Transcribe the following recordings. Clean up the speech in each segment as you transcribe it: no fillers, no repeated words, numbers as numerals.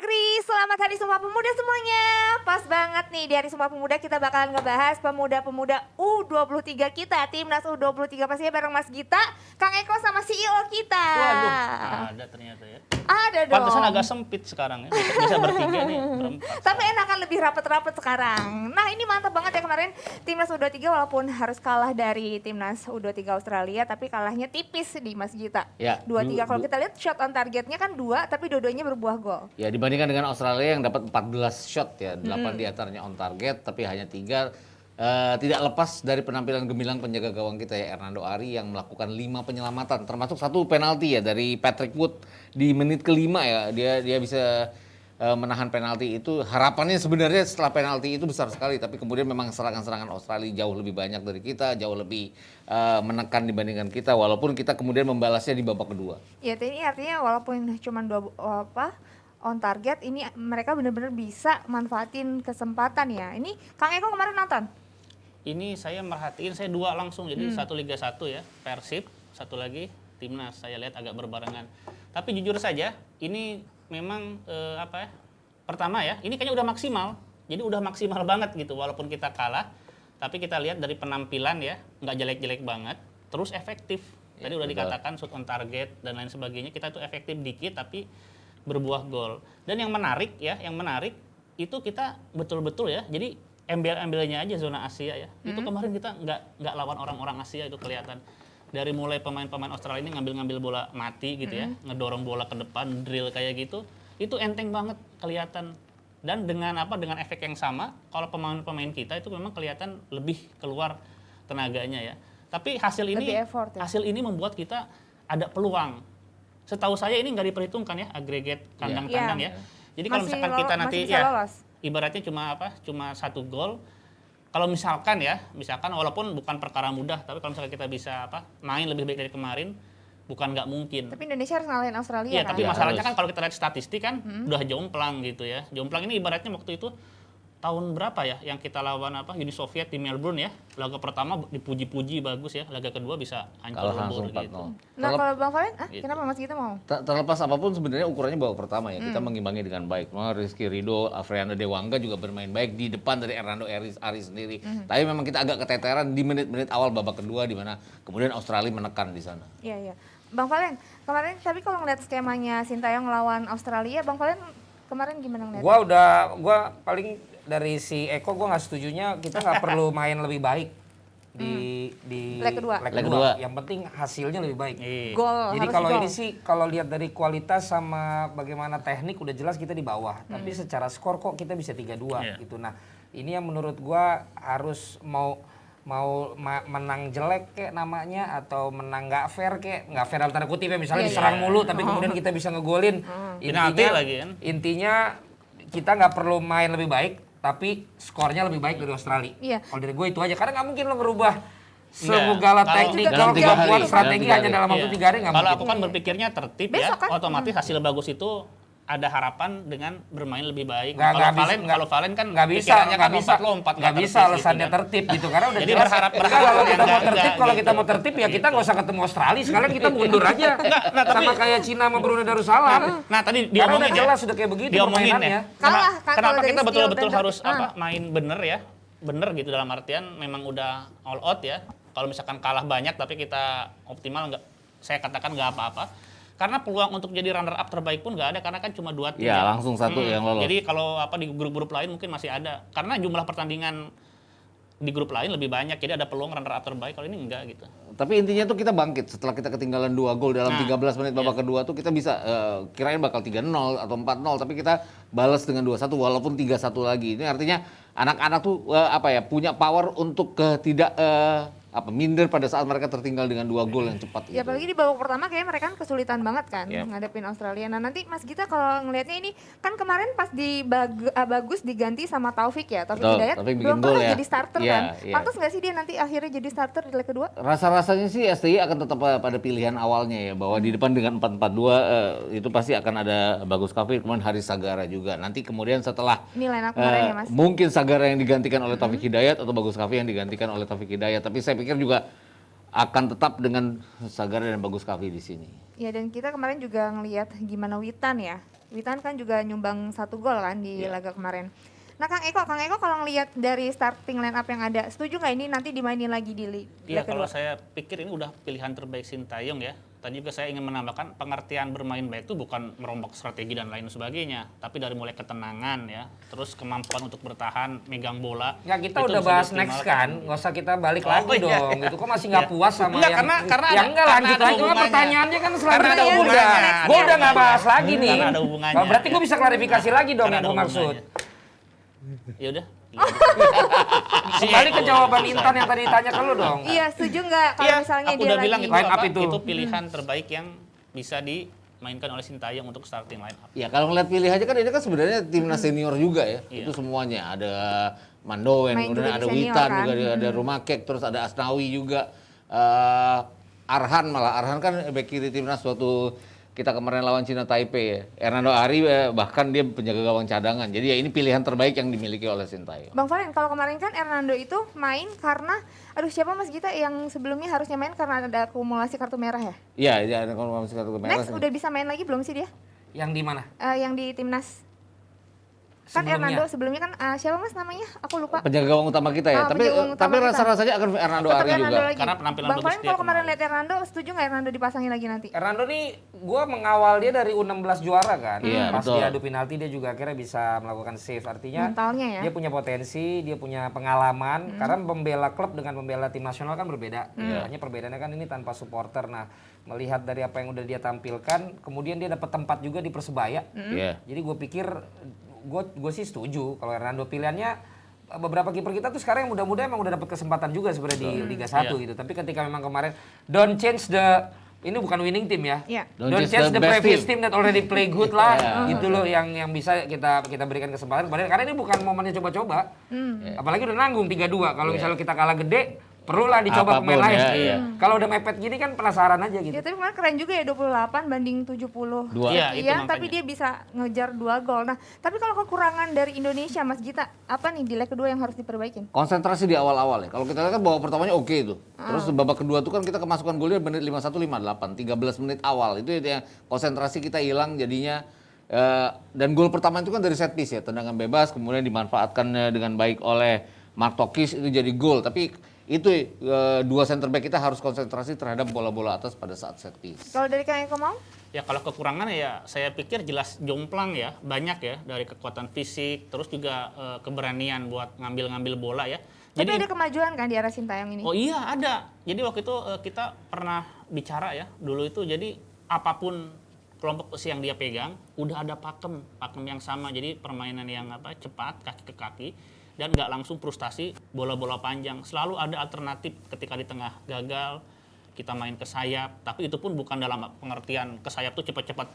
Kris, selamat hari Sumpah Pemuda semuanya. Pas banget nih di hari Sumpah Pemuda kita bakalan ngebahas pemuda-pemuda U23 kita, Timnas U23 pastinya bareng Mas Gita, Kang Eko sama CEO kita. Waduh, ada ternyata ya. Ada dong. Pantesan agak sempit sekarang ya, bisa bertiga nih, berempat. Tapi enakan lebih rapet-rapet sekarang. Nah ini mantap banget ya kemarin Timnas U23 walaupun harus kalah dari Timnas U23 Australia, tapi kalahnya tipis di Mas Gita. Ya, 2-3 kalau kita lihat shot on targetnya kan 2, tapi dua-duanya berbuah gol. Ya dibandingkan dengan Australia yang dapat 14 shot ya, 8 diantaranya on target tapi hanya 3. Tidak lepas dari penampilan gemilang penjaga gawang kita ya Hernando Ari yang melakukan 5 penyelamatan termasuk 1 penalti ya dari Patrick Wood di menit ke-5 ya. Dia bisa menahan penalti itu. Harapannya sebenarnya setelah penalti itu besar sekali, tapi kemudian memang serangan-serangan Australia jauh lebih banyak dari kita, jauh lebih menekan dibandingkan kita walaupun kita kemudian membalasnya di babak kedua. Ya ini artinya walaupun cuma on target, ini mereka benar-benar bisa manfaatin kesempatan ya. Ini Kang Eko kemarin nonton? Ini saya merhatiin, saya 2 langsung, jadi satu Liga 1 ya, Persib, satu lagi Timnas, saya lihat agak berbarengan. Tapi jujur saja, ini memang pertama ya, ini kayaknya udah maksimal, jadi udah maksimal banget gitu, walaupun kita kalah, tapi kita lihat dari penampilan ya, nggak jelek-jelek banget, terus efektif. Tadi udah dikatakan shoot on target dan lain sebagainya, kita tuh efektif dikit tapi berbuah gol. Dan yang menarik itu kita betul-betul ya, jadi embel-embelnya aja zona Asia ya. Itu kemarin kita nggak lawan orang-orang Asia itu kelihatan. Dari mulai pemain-pemain Australia ini ngambil-ngambil bola mati gitu ya, ngedorong bola ke depan, drill kayak gitu, itu enteng banget kelihatan. Dan dengan efek yang sama, kalau pemain-pemain kita itu memang kelihatan lebih keluar tenaganya ya. Tapi hasil ini membuat kita ada peluang. Setahu saya ini nggak diperhitungkan ya agregat kandang-kandang ya. Jadi kalau misalkan kita nanti ya ibaratnya cuma 1 gol. Kalau misalkan walaupun bukan perkara mudah, tapi kalau misalkan kita bisa main lebih baik dari kemarin, bukan nggak mungkin. Tapi Indonesia harus ngalahin Australia Iya, kan? tapi masalahnya kan kalau kita lihat statistik kan udah jomplang gitu ya. Jomplang ini ibaratnya waktu itu tahun berapa ya yang kita lawan Uni Soviet di Melbourne ya. Laga pertama dipuji-puji bagus ya, laga kedua bisa hancur lebur gitu. Nah kalau Bang Valen, Gitu. kenapa Mas Gita mau? Terlepas apapun sebenarnya ukurannya babak pertama ya, kita mengimbangi dengan baik. Rizky Ridho, Afriana Dewangga juga bermain baik di depan dari Hernando Ari sendiri. Tapi memang kita agak keteteran di menit-menit awal babak kedua di mana kemudian Australia menekan di sana. Iya. Bang Valen, kemarin tapi kalau ngeliat skemanya Sintayong ngelawan Australia, Bang Valen kemarin gimana ngeliatnya? Gua paling dari si Eko gue nggak setujunya kita nggak perlu main lebih baik di leg kedua. Yang penting hasilnya lebih baik. Gol. Jadi kalau ini sih kalau lihat dari kualitas sama bagaimana teknik udah jelas kita di bawah. Tapi secara skor kok kita bisa 3-2 gitu. Nah ini yang menurut gue harus mau menang jelek kayak namanya atau menang nggak fair dalam tanda kutip ya, misalnya diserang mulu tapi kemudian kita bisa ngegolin. Intinya kita nggak perlu main lebih baik tapi skornya lebih baik dari Australia. Kalau dari gue itu aja, karena nggak mungkin lo ngerubah segala teknik kalau buat strategi hanya dalam waktu 3 hari nggak mungkin. Kalau aku kan berpikirnya tertib ya, otomatis hasil bagus itu ada harapan dengan bermain lebih baik. Kalau Valen kan nggak bisa alasannya gitu, tertib gitu karena udah jadi jelas. kalau kita mau tertib ya kita nggak usah ketemu Australia, sekalian kita mundur aja. Sama kayak Cina sama Brunei Darussalam. Nah tadi karena udah diomongin jelas sudah kayak begitu permainannya. Kenapa kita betul-betul harus main bener ya? Bener gitu dalam artian memang udah all out ya. Kalau misalkan kalah banyak tapi kita optimal saya katakan nggak apa-apa. Karena peluang untuk jadi runner up terbaik pun nggak ada, karena kan cuma 2 tim. Ya, langsung 1 yang lolos. Jadi kalau di grup-grup lain mungkin masih ada. Karena jumlah pertandingan di grup lain lebih banyak, jadi ada peluang runner up terbaik. Kalau ini enggak gitu. Tapi intinya tuh kita bangkit setelah kita ketinggalan 2 gol dalam 13 menit babak kedua tuh kita bisa kirain bakal 3-0 atau 4-0 tapi kita balas dengan 2-1 walaupun 3-1 lagi. Ini artinya anak-anak tuh punya power untuk tidak minder pada saat mereka tertinggal dengan 2 gol yang cepat. Ya apalagi di babak pertama kayaknya mereka kan kesulitan banget kan ngadepin Australia. Nah nanti Mas Gita kalau ngelihatnya ini kan kemarin pas Bagus diganti sama Taufik ya, Taufik Hidayat belum pernah jadi starter kan. Pantas nggak sih dia nanti akhirnya jadi starter di leg kedua? Rasa-rasanya sih STI akan tetap pada pilihan awalnya ya, bahwa di depan dengan 4-4-2 itu pasti akan ada Bagus Kafir, kemudian Haris Sagara juga. Nanti kemudian setelah ini line up kemarin ya Mas. Mungkin Sagara yang digantikan oleh Taufik Hidayat atau Bagus Kafir yang digantikan oleh Taufik Hidayat, tapi saya pikir juga akan tetap dengan Sagara dan Bagus Kavi di sini. Ya dan kita kemarin juga ngelihat gimana Witan ya. Witan kan juga nyumbang 1 gol kan di laga kemarin. Nah Kang Eko kalau ngelihat dari starting line up yang ada, setuju nggak ini nanti dimainin lagi di leg Iya, kedua? kalau saya pikir ini udah pilihan terbaik Sintayong ya. Tadi juga saya ingin menambahkan pengertian bermain baik itu bukan merombak strategi dan lain sebagainya, tapi dari mulai ketenangan ya, terus kemampuan untuk bertahan, megang bola. Ya kita itu udah bisa bahas next dioptimalkan. kan, nggak usah kita balik lagi iya, dong. iya. Gitu kok masih nggak puas sama Enggak, yang karena ya enggak karena lanjut ada lagi. Cuma hubungannya. pertanyaannya kan Karena selanjutnya ada udah. hubungannya. Gue udah nggak bahas lagi nih. Karena ada hubungannya. Nah, berarti gue bisa klarifikasi lagi dong Karena yang ada gue maksud. hubungannya. Ya udah. Kembali ke jawaban Intan yang tadi ditanya ke lu dong. Iya, setuju nggak kalau Iya, misalnya aku dia udah lagi bilang itu line up apa? itu. Itu pilihan terbaik yang bisa dimainkan oleh Sintayong untuk starting line up. Ya kalau ngeliat pilihannya kan ini kan sebenarnya timnas senior juga ya. Iya. Itu semuanya ada Mandoen, Main kemudian juga ada di senior, Witan, kan? juga ada Rumakek, terus ada Asnawi juga. Arhan kan bek kiri timnas waktu kita kemarin lawan Cina Taipei ya. Hernando Ari bahkan dia penjaga gawang cadangan. Jadi ya ini pilihan terbaik yang dimiliki oleh Sintayong. Bang Valen, kalau kemarin kan Hernando itu main karena, aduh siapa Mas Gita yang sebelumnya harusnya main karena ada akumulasi kartu merah ya? Iya, ya ada konfirmasi kartu merah. Next udah bisa main lagi belum sih dia? Yang di mana? Yang di timnas. Kan Hernando sebelumnya kan siapa Mas namanya? Aku lupa. Penjaga gawang utama kita ya. penjaga gawang utama kita. rasa-rasanya akan Hernando Tetap Ari Hernando juga. lagi. Karena penampilan Bang bagus Valen dia kalau kemarin kemarin. lihat Hernando, setuju nggak Hernando dipasangin lagi nanti? Hernando nih, gue mengawal dia dari U16 juara kan. Iya, Pas betul. dia adu penalti dia juga akhirnya bisa melakukan save. Artinya Mentalnya ya. dia punya potensi, dia punya pengalaman. Karena membela klub dengan membela tim nasional kan berbeda. Hanya perbedaannya kan ini tanpa supporter. Nah, melihat dari apa yang udah dia tampilkan, kemudian dia dapat tempat juga di Persebaya. Iya. Jadi gue pikir, gue sih setuju kalau Hernando pilihannya. Beberapa kiper kita tuh sekarang yang muda-muda emang udah dapat kesempatan juga sebenarnya di Liga 1 gitu. Tapi ketika memang kemarin don't change the, ini bukan winning team ya. Iya. Don't change the best previous team. team that already play good lah. Gitu loh yang bisa kita berikan kesempatan kepada, karena ini bukan momennya coba-coba. Apalagi udah nanggung 3-2. Kalau misalnya kita kalah gede, perlulah dicoba Apapun, pemain lain. ya, iya. Kalau udah mepet gini kan penasaran aja gitu. Ya tapi kemarin keren juga ya 28 banding 70 Dua. Iya, itu sekian, tapi makanya. dia bisa ngejar 2 gol. Nah, tapi kalau kekurangan dari Indonesia Mas Gita, apa nih di leg kedua yang harus diperbaikin? Konsentrasi di awal-awal ya. Kalau kita lihat kan babak pertamanya oke itu. Terus babak kedua tuh kan kita kemasukan golnya menit 51 58, 13 menit awal. Itu yang konsentrasi kita hilang jadinya dan gol pertama itu kan dari set piece ya, tendangan bebas kemudian dimanfaatkan dengan baik oleh Mark Tokis itu jadi gol. Tapi itu dua center back kita harus konsentrasi terhadap bola-bola atas pada saat set piece. Kalau dari Kang Eko mau? Ya kalau kekurangan ya saya pikir jelas jomplang ya, banyak ya dari kekuatan fisik, terus juga keberanian buat ngambil-ngambil bola ya. Tapi ada kemajuan kan di arah Sintayong ini? Oh iya ada. Jadi waktu itu kita pernah bicara ya dulu itu. Jadi apapun kelompok usia yang dia pegang, udah ada pakem yang sama. Jadi permainan yang cepat kaki ke kaki dan nggak langsung frustasi bola-bola panjang. Selalu ada alternatif ketika di tengah gagal kita main ke sayap. Tapi itu pun bukan dalam pengertian ke sayap tuh cepat-cepat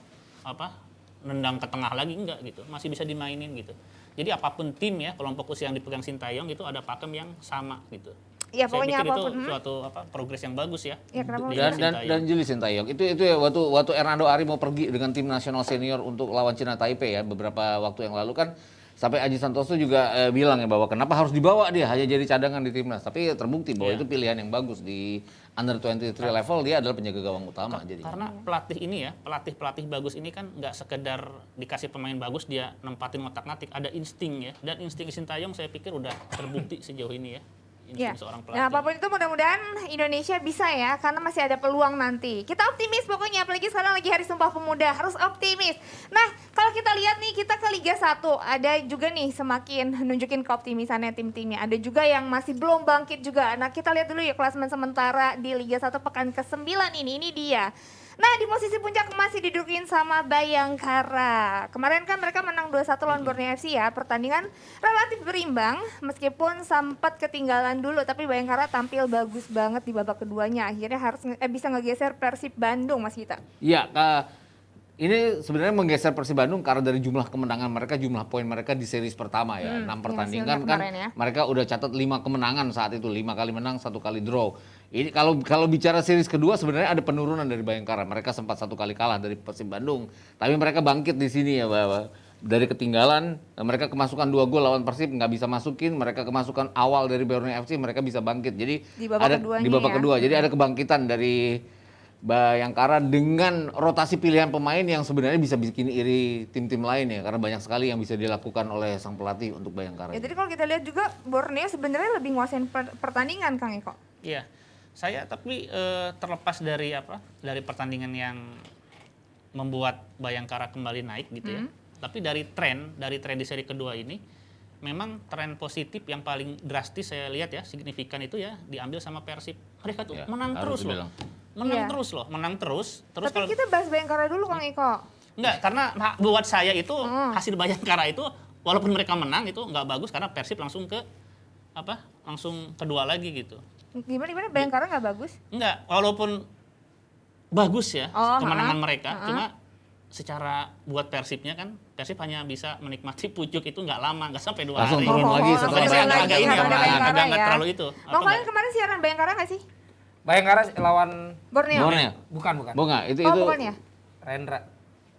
nendang ke tengah lagi enggak gitu. Masih bisa dimainin gitu. Jadi apapun tim ya kelompok usia yang dipegang Sintayong itu ada pakem yang sama gitu. Ya Saya pokoknya pikir apapun. itu suatu progres yang bagus ya. Ya, kenapa di Mas? Sintayong. Dan Juli Sintayong itu ya waktu Hernando Ari mau pergi dengan tim nasional senior untuk lawan Cina Taipei ya beberapa waktu yang lalu kan sampai Aji Santoso juga bilang ya bahwa kenapa harus dibawa dia hanya jadi cadangan di timnas, tapi terbukti bahwa itu pilihan yang bagus di under 23 level, dia adalah penjaga gawang utama jadi. Karena pelatih ini ya, pelatih bagus ini kan nggak sekedar dikasih pemain bagus dia nempatin ngotak-ngatik, ada insting ya. Dan insting Sintayong saya pikir udah terbukti sejauh ini ya. Ya. Seorang pelatih. Nah, apapun itu mudah-mudahan Indonesia bisa ya, karena masih ada peluang nanti. Kita optimis pokoknya, apalagi sekarang lagi Hari Sumpah Pemuda, harus optimis. Nah, kalau kita lihat nih, kita ke Liga 1, ada juga nih semakin nunjukin keoptimisannya tim-timnya. Ada juga yang masih belum bangkit juga. Nah, kita lihat dulu ya klasemen sementara di Liga 1 pekan ke-9 ini dia. Nah, di posisi puncak masih didudukin sama Bayangkara. Kemarin kan mereka menang 2-1 lawan Borneo FC ya. Pertandingan relatif berimbang meskipun sempat ketinggalan dulu, tapi Bayangkara tampil bagus banget di babak keduanya. Akhirnya harus bisa ngegeser Persib Bandung, Mas Gita. Iya, ini sebenarnya menggeser Persib Bandung karena dari jumlah kemenangan mereka, jumlah poin mereka di series pertama ya. 6 pertandingan kan ya. mereka udah catat 5 kemenangan saat itu, 5 kali menang, 1 kali draw. Ini kalau bicara series kedua sebenarnya ada penurunan dari Bayangkara. Mereka sempat 1 kali kalah dari Persib Bandung, tapi mereka bangkit di sini ya, bahwa dari ketinggalan mereka kemasukan 2 gol lawan Persib nggak bisa masukin, mereka kemasukan awal dari Borneo FC mereka bisa bangkit. Jadi Di babak keduanya di babak ya. kedua. Jadi ada kebangkitan Bayangkara dengan rotasi pilihan pemain yang sebenarnya bisa bikin iri tim-tim lain ya, karena banyak sekali yang bisa dilakukan oleh sang pelatih untuk Bayangkara. Ya, jadi kalau kita lihat juga Borneo sebenarnya lebih nguasain pertandingan, Kang Eko. Iya, saya tapi terlepas dari dari pertandingan yang membuat Bayangkara kembali naik gitu ya. Tapi dari tren di seri kedua ini, memang tren positif yang paling drastis saya lihat ya, signifikan itu ya diambil sama Persib. Mereka tuh menang terus loh. Menang terus. Terus tapi kita bahas Bayangkara dulu, Kang Eko. Enggak, karena buat saya itu hasil Bayangkara itu walaupun mereka menang itu nggak bagus karena Persib langsung langsung kedua lagi gitu. Gimana Bayangkara nggak bagus? Enggak, walaupun bagus ya kemenangan mereka, cuma secara buat Persibnya kan, Persib hanya bisa menikmati pucuk itu nggak lama, nggak sampai 2 hari. Langsung turun lagi setelah Bayangkara agak terlalu itu. Bang Valen kemarin siaran Bayangkara nggak sih? Bayangkara lawan Borneo. Bukan. Bukan, itu bukan ya? Rendra.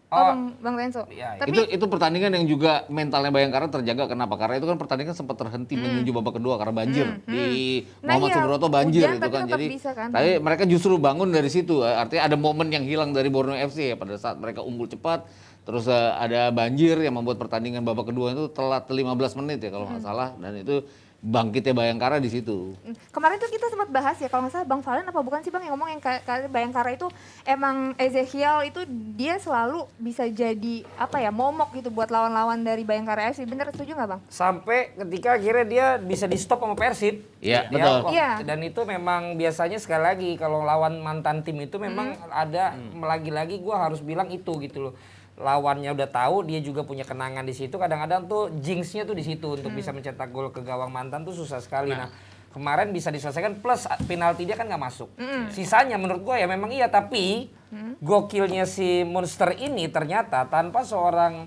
Bang Renzo. Iya, Tapi itu pertandingan yang juga mentalnya Bayangkara terjaga. Kenapa? Karena itu kan pertandingan sempat terhenti menuju babak kedua karena banjir di Muhammad Subroto banjir itu kan. Jadi tapi mereka justru bangun dari situ. Artinya ada momen yang hilang dari Borneo FC ya pada saat mereka unggul cepat. Terus ada banjir yang membuat pertandingan babak kedua itu telat 15 menit ya kalau nggak salah, dan itu bangkitnya Bayangkara di situ. Kemarin tuh kita sempat bahas ya, kalau nggak salah Bang Valen apa bukan sih Bang yang ngomong yang Bayangkara itu emang Ezekiel itu dia selalu bisa jadi momok gitu buat lawan-lawan dari Bayangkara FC. Bener, setuju nggak Bang? Sampai ketika akhirnya dia bisa di stop sama Persib. Iya, betul. Dan itu memang biasanya sekali lagi kalau lawan mantan tim itu memang ada lagi-lagi gue harus bilang itu gitu loh. Lawannya udah tahu, dia juga punya kenangan di situ. Kadang-kadang tuh jinxnya tuh di situ untuk bisa mencetak gol ke gawang mantan tuh susah sekali. Nah, kemarin bisa diselesaikan plus penalti dia kan nggak masuk. Sisanya menurut gue ya memang iya, tapi gokilnya si Monster ini ternyata tanpa seorang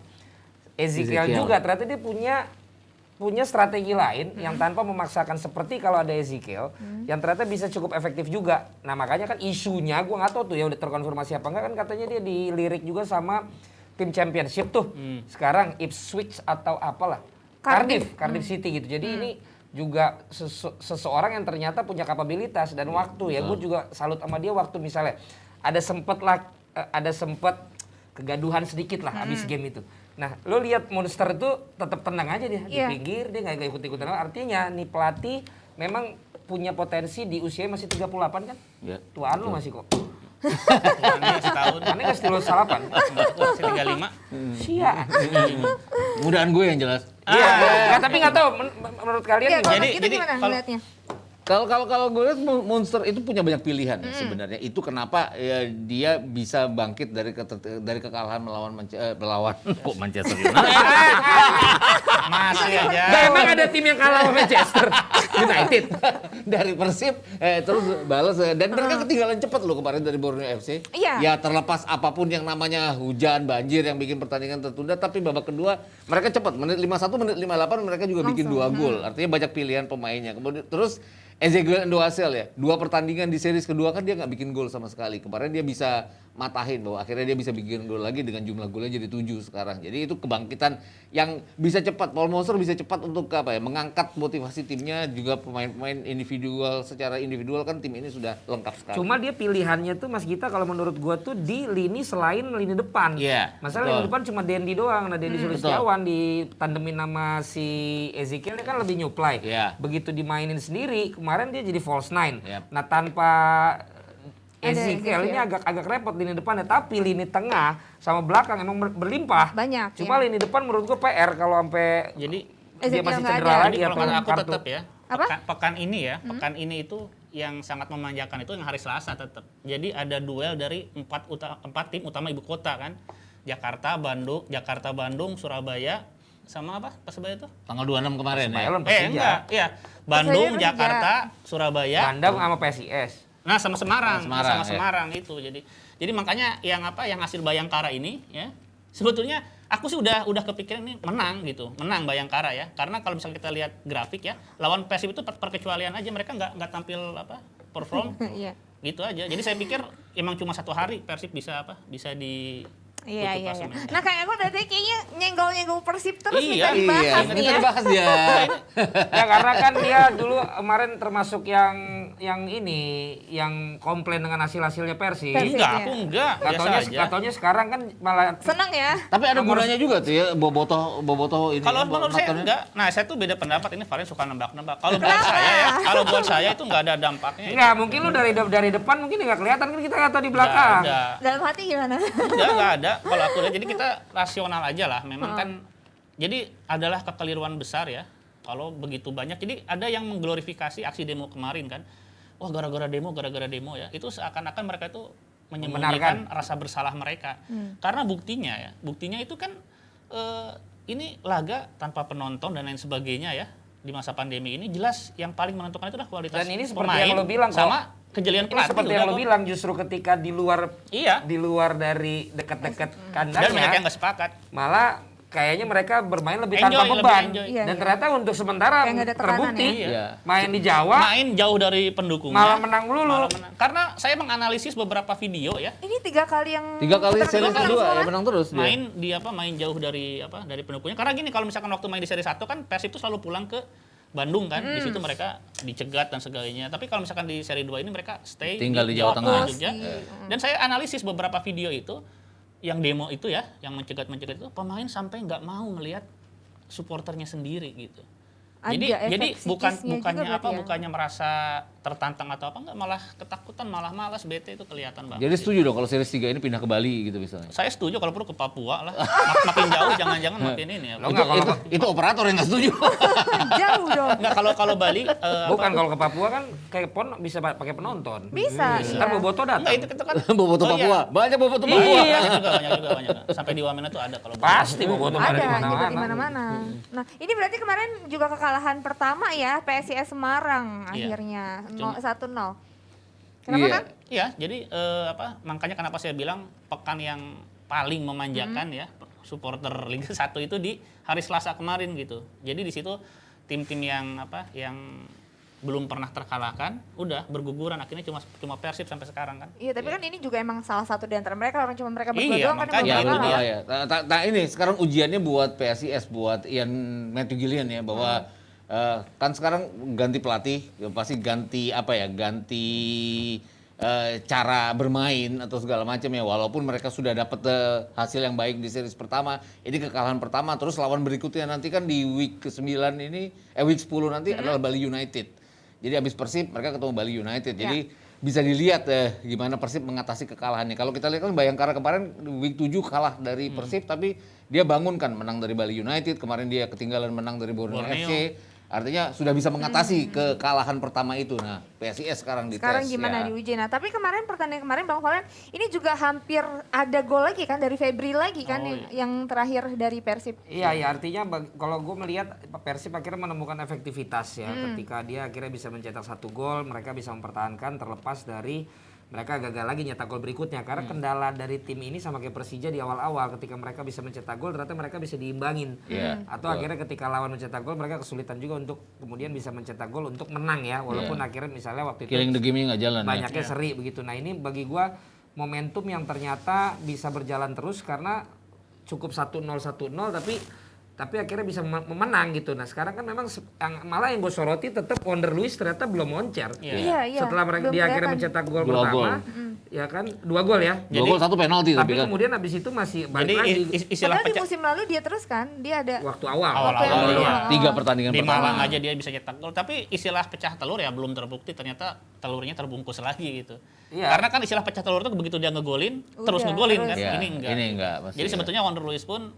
Ezekiel juga ternyata dia punya strategi lain yang tanpa memaksakan seperti kalau ada Ezekiel yang ternyata bisa cukup efektif juga. Nah makanya kan isunya gue nggak tahu tuh ya udah terkonfirmasi apa enggak, kan katanya dia dilirik juga sama tim championship tuh. Sekarang Ipswich atau apalah. Cardiff City gitu. Jadi ini juga seseorang yang ternyata punya kapabilitas dan waktu ya. Gue juga salut sama dia waktu misalnya ada sempet kegaduhan sedikit lah habis game itu. Nah, lo lihat Monster itu tetap tenang aja dia di pinggir, dia nggak ikut-ikutan. Artinya nih pelatih memang punya potensi di usia masih 38 kan? Ya. Tuaan lo masih kok. Setahun. Aneh nggak setelah salapan? Masih 35. Sia. Mudahan gue yang jelas. Iya. Tapi nggak tahu menurut kalian gimana? Jadi gimana ngeliatnya? Kalau gue lihat Monster itu punya banyak pilihan ya sebenarnya. Itu kenapa ya, dia bisa bangkit dari kekalahan melawan kok Manchester United. Masih aja. Gak emang ada tim yang kalah sama Manchester United. Dari Persib terus balas dan mereka ketinggalan cepat loh kemarin dari Borneo FC. Iya. Ya terlepas apapun yang namanya hujan, banjir yang bikin pertandingan tertunda, tapi babak kedua mereka cepat. Menit 51, menit 58 mereka juga bikin 2 gol. Artinya banyak pilihan pemainnya. Kemudian terus Ezekiel Ndoasel ya, 2 pertandingan di series kedua kan dia nggak bikin gol sama sekali. Kemarin dia bisa matahin bahwa akhirnya dia bisa bikin gol lagi dengan jumlah golnya jadi 7 sekarang. Jadi itu kebangkitan yang bisa cepat. Paul Monster bisa cepat untuk mengangkat motivasi timnya, juga pemain-pemain individual, secara individual kan tim ini sudah lengkap sekali. Cuma dia pilihannya tuh Mas Gita kalau menurut gua tuh di lini selain lini depan. Iya. Masalah lini depan cuma Dendi doang. Nah Dendi Sulistiawan ditandemin nama si Ezekiel dia kan lebih nyuplai. Iya. Begitu dimainin sendiri kemarin dia jadi false nine. Yep. Nah tanpa Ezekiel ini agak repot lini depannya, tapi lini tengah sama belakang emang berlimpah. Banyak. Cuma lini depan menurut gua PR kalau sampai Jadi dia masih nggak cedera ada. lagi Jadi kalau atau kata aku kartu. tetap ya, Apa? pekan ini ya, pekan ini itu yang sangat memanjakan itu yang hari Selasa tetap. Jadi ada duel dari 4 tim utama ibu kota kan. Jakarta, Bandung, Surabaya, sama apa Persebaya itu? Tanggal 26 kemarin ya. Enggak, iya. Bandung, Persija. Jakarta, Surabaya. Bandung sama PSIS. Nah, sama Semarang, Semarang, ya. Semarang itu. Jadi makanya yang hasil Bayangkara ini ya. Sebetulnya aku sih udah kepikiran ini menang Bayangkara ya. Karena kalau misalnya kita lihat grafik ya, lawan Persib itu perkecualian aja, mereka nggak tampil perform. Iya. Gitu aja. Jadi saya pikir emang cuma 1 hari Persib bisa di Iya. klasemennya. Nah kayak aku dari kayaknya nyenggol Persib terus Iya, minta dibahas Ini nih tadi ya. bahas dia. Ya karena kan dia dulu kemarin termasuk yang yang komplain dengan hasilnya Persib. Enggak, ya. aku enggak. Biasa aja. Katanya sekarang kan malah Senang ya. Tapi ada gunanya juga tuh ya bobotoh ini. Kalau ya, menurut saya nontonnya. enggak. Nah, saya tuh beda pendapat. Ini Valen suka nebak-nebak. Kalau buat saya itu enggak ada dampaknya. enggak, mungkin lu dari depan mungkin enggak kelihatan kan kita nggak tahu di belakang. Enggak ada. Dalam hati gimana? Enggak ada. Kalau aku lihat, jadi kita rasional aja lah. Memang kan, jadi adalah kekeliruan besar ya. Kalau begitu banyak, jadi ada yang mengglorifikasi aksi demo kemarin kan. Wah gara-gara demo ya. Itu seakan-akan mereka itu menyembunyikan rasa bersalah mereka. Karena buktinya itu kan ini laga tanpa penonton dan lain sebagainya ya. Di masa pandemi ini jelas yang paling menentukan itu adalah kualitas Dan ini seperti pemain yang lo bilang kok. sama kejelian Ini pelatih. seperti yang lo bilang, justru ketika di luar dari dekat-dekat Dan kandangnya, banyak yang nggak sepakat. malah kayaknya mereka bermain lebih Enjoy, tanpa beban. lebih enjoy. Iya, Dan iya. ternyata untuk sementara Kayak nggak ada tekanan terbukti ya. Iya. main di Jawa Main jauh dari pendukungnya. malah menang melulu. Malah menang. Karena saya menganalisis beberapa video ya. Ini 3 kali yang 3 kali putar seri dulu kedua semua ya kan? menang terus dia. Main jauh dari pendukungnya. Karena gini, kalau misalkan waktu main di seri 1 kan Persib itu selalu pulang ke Bandung kan. Di situ mereka dicegat dan segalanya. Tapi kalau misalkan di seri 2 ini mereka stay Tinggal di Jawa Tengah. Jogja. Dan saya analisis beberapa video itu, yang demo itu ya, yang mencegat itu, pemain sampai nggak mau ngelihat supporternya sendiri gitu. Ada Jadi efek bukannya psikisnya juga berarti ya? bukannya merasa tertantang atau apa, enggak, malah ketakutan, malah malas, bete, itu kelihatan banget. Jadi setuju dong kalau series 3 ini pindah ke Bali gitu misalnya. Saya setuju kalau perlu ke Papua lah. Makin jauh jangan-jangan makin ini ya. Lo nggak kalau Itu operator yang nggak setuju. Jauh dong. Enggak, kalau Bali bukan kalau ke Papua kan kayak bisa pakai penonton. Bisa. Ntar Boboto datang. enggak, itu kan Bobotoh Oh, Papua. iya. Banyak Bobotoh Papua. banyak juga. Sampai di Wamena tuh ada kalau Bali. Pasti Boboto ada di Ada mana-mana. di mana-mana. Nah, ini berarti kemarin juga kekalahan pertama ya PSIS Semarang Iya. akhirnya Cuma- 1-0. Kenapa Iya. kan? Iya, jadi makanya kenapa saya bilang pekan yang paling memanjakan ya supporter Liga 1 itu di hari Selasa kemarin gitu. Jadi di situ tim-tim yang belum pernah terkalahkan udah berguguran, akhirnya cuma Persib sampai sekarang kan. Iya, tapi kan ini juga emang salah satu di antara mereka, orang cuma mereka berdua Iya, doang kan makanya yang Ya, belum itu kalah. dia. ya. Nah, ini sekarang ujiannya buat PSIS, buat Ian Matthew Gillian ya, bahwa kan sekarang ganti pelatih, ya pasti ganti cara bermain atau segala macam ya. Walaupun mereka sudah dapat hasil yang baik di series pertama, ini kekalahan pertama, terus lawan berikutnya nanti kan di week ke-9 ini, week 10 nanti adalah Bali United. Jadi habis Persib mereka ketemu Bali United. Jadi bisa dilihat gimana Persib mengatasi kekalahannya. Kalau kita lihat kan Bayangkara kemarin week 7 kalah dari Persib, tapi dia bangunkan menang dari Bali United, kemarin dia ketinggalan menang dari Borneo FC. Artinya sudah bisa mengatasi kekalahan pertama itu. Nah, PSIS sekarang dites. Sekarang gimana ya. diuji? Nah, tapi pertandingan kemarin Bang Valen ini juga hampir ada gol lagi kan dari Febri lagi kan yang terakhir dari Persib. Iya, artinya kalau gue melihat Persib akhirnya menemukan efektivitas ya, ketika dia akhirnya bisa mencetak 1 gol, mereka bisa mempertahankan terlepas dari mereka gagal lagi nyetak gol berikutnya. Karena kendala dari tim ini sama kayak Persija di awal-awal, ketika mereka bisa mencetak gol ternyata mereka bisa diimbangin. Atau akhirnya ketika lawan mencetak gol mereka kesulitan juga untuk kemudian bisa mencetak gol untuk menang ya, walaupun akhirnya misalnya waktu itu Killing the game-nya nggak jalan banyaknya seri begitu. Nah ini bagi gua momentum yang ternyata bisa berjalan terus karena cukup 1-0 tapi akhirnya bisa memenang gitu. Nah sekarang kan memang malah yang gue soroti tetap Wonder Luis ternyata belum moncer. Iya. Setelah mereka Belum dia akhirnya kelihatan. mencetak gol 2 pertama, gol. ya kan 2 gol ya. 2 gol 1 penalti Tapi kan. kemudian habis itu masih Jadi balik lagi istilah Padahal di pecah musim lalu dia terus kan, dia ada waktu awal. Awal-awal, iya. 3 pertandingan di pertama. Malang aja dia bisa cetak gol, tapi istilah pecah telur ya belum terbukti, ternyata telurnya terbungkus lagi gitu. Iya. Karena kan istilah pecah telur itu begitu dia ngegolin terus ngegolin kan, Ya, ini enggak. Ini enggak. Jadi sebetulnya Wonder Luis pun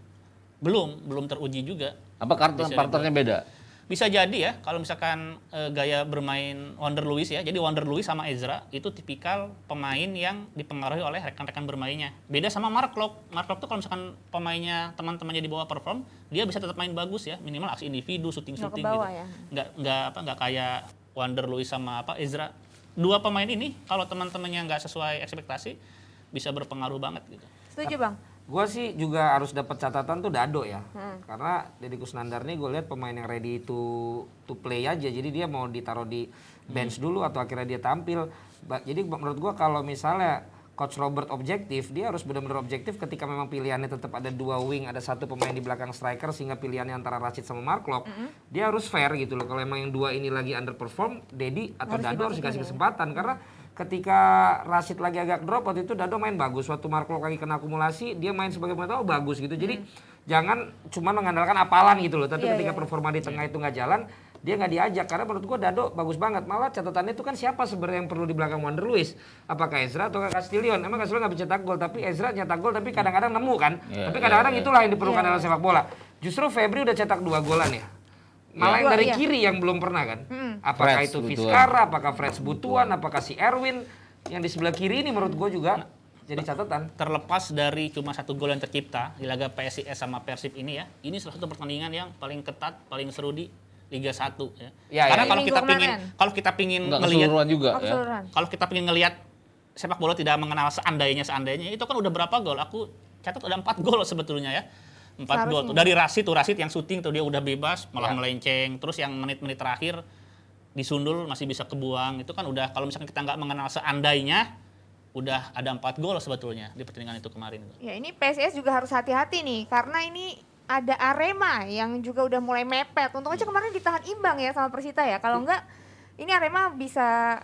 belum teruji juga. Apa partnernya beda? Bisa jadi ya kalau misalkan gaya bermain Wonder Luis ya. Jadi Wonder Luis sama Ezra itu tipikal pemain yang dipengaruhi oleh rekan-rekan bermainnya. Beda sama Mark Klok. Mark Klok tuh kalau misalkan pemainnya teman-temannya di bawah perform, dia bisa tetap main bagus ya, minimal aksi individu, syuting-syuting Nggak ke bawah gitu. ya. Nggak kayak Wonder Luis sama Ezra. Dua pemain ini kalau teman-temannya nggak sesuai ekspektasi bisa berpengaruh banget gitu. Setuju Bang? Gue sih juga harus dapat catatan tuh Dado ya, karena Deddy Kusnandar nih gue lihat pemain yang ready to play aja, jadi dia mau ditaruh di bench dulu atau akhirnya dia tampil. Jadi menurut gue kalau misalnya Coach Robert objektif, dia harus benar-benar objektif ketika memang pilihannya tetap ada 2 wing, ada 1 pemain di belakang striker sehingga pilihannya antara Rashid sama Mark Locke. Dia harus fair gitu loh. Kalau emang yang 2 ini lagi underperform, Dedi atau Dado harus dikasih kesempatan karena ketika Rashid lagi agak drop waktu itu Dado main bagus, waktu Mark Locke lagi kena akumulasi dia main sebagai pemain tahu bagus gitu. Jadi jangan cuma mengandalkan apalan gitu loh, tapi ketika performa di tengah itu nggak jalan, dia nggak diajak karena menurut gua Dado bagus banget. Malah catatannya itu kan siapa sebenarnya yang perlu di belakang Wander Luiz? Apakah Ezra atau Castillion? Emang Castillion nggak bisa cetak gol, tapi Ezra nyetak gol tapi kadang-kadang nemu kan. Tapi kadang-kadang itulah yang diperlukan dalam sepak bola. Justru Febri udah cetak 2 golan ya. Malah yang dari kiri yang belum pernah kan. Apakah Freds itu Butuan. Vizcarra, apakah Freds Butuan, apakah si Erwin yang di sebelah kiri ini menurut gua juga jadi catatan. Terlepas dari cuma 1 gol yang tercipta di laga PSIS sama Persib ini ya, ini salah satu pertandingan yang paling ketat, paling seru di Liga 1 ya. Karena kalau kita pingin ngelihat keseluruhan juga ya. Kalau kita pingin ngelihat sepak bola tidak mengenal seandainya itu kan udah berapa gol? Aku catat udah 4 gol sebetulnya ya. 4 gol tuh. Dari Rashid yang syuting tuh dia udah bebas malah melenceng, terus yang menit-menit terakhir disundul masih bisa kebuang. Itu kan udah kalau misalkan kita nggak mengenal seandainya udah ada 4 gol sebetulnya di pertandingan itu kemarin. Ya ini PSIS juga harus hati-hati nih karena ini ada Arema yang juga udah mulai mepet. Untung aja kemarin ditahan imbang ya sama Persita ya. Kalau enggak ini Arema bisa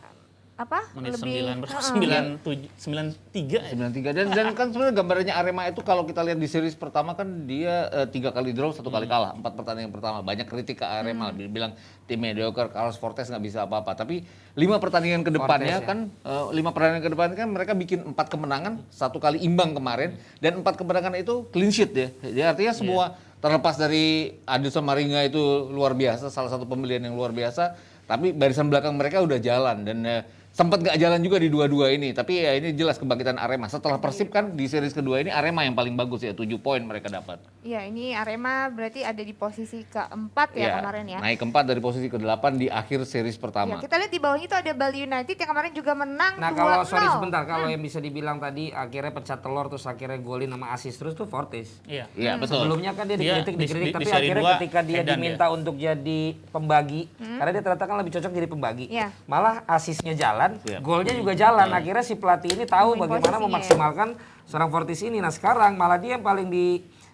Menit lebih 93 ya. 93 dan kan sebenarnya gambarannya Arema itu kalau kita lihat di series pertama kan dia 3 kali draw 1 kali kalah 4 pertandingan pertama. Banyak kritik ke Arema bilang tim mediocre, Carlos Fortes nggak bisa apa-apa. Tapi 5 pertandingan ke depannya kan 5 pertandingan ke depan kan mereka bikin 4 kemenangan, 1 kali imbang kemarin dan 4 kemenangan itu clean sheet ya. Jadi artinya semua terlepas dari Adilson Maringa itu luar biasa, salah satu pembelian yang luar biasa, tapi barisan belakang mereka udah jalan dan sempat nggak jalan juga di dua-dua ini, tapi ya ini jelas kebangkitan Arema. Setelah Persib kan di series kedua ini Arema yang paling bagus ya, 7 poin mereka dapat. Iya, ini Arema berarti ada di posisi keempat ya kemarin ya. Naik keempat dari posisi ke-8 di akhir series pertama. Ya, kita lihat di bawahnya itu ada Bali United yang kemarin juga menang 2-0. Nah kalau sorry sebentar, kalau yang bisa dibilang tadi akhirnya pecah telur terus akhirnya golin sama assist terus tuh Fortes. Iya. Iya, betul. Sebelumnya kan dia dikritik di tapi seri akhirnya 2 ketika dia edan diminta untuk jadi pembagi, karena dia ternyata kan lebih cocok jadi pembagi. Iya. Malah asisnya jalan, Siap. golnya juga jalan. Akhirnya si pelatih ini tahu Main bagaimana posisinya memaksimalkan seorang Fortis ini. Nah sekarang malah dia yang paling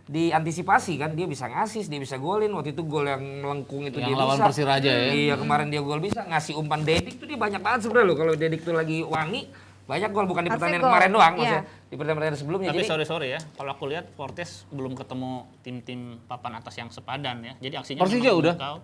diantisipasi kan, dia bisa ngasis, dia bisa golin. Waktu itu gol yang melengkung itu Yang dia lawan bisa. Persiraja ya. Iya kemarin dia gol bisa, ngasih umpan Dedik tuh dia banyak banget sebenarnya loh. Kalau Dedik tuh lagi wangi, banyak gol, bukan di Harusnya pertandingan gol. kemarin doang, Iya. maksudnya di pertandingan sebelumnya. Tapi Jadi sorry ya, kalau aku lihat Fortes belum ketemu tim-tim papan atas yang sepadan ya. Jadi aksinya Persija memang udah? memukau.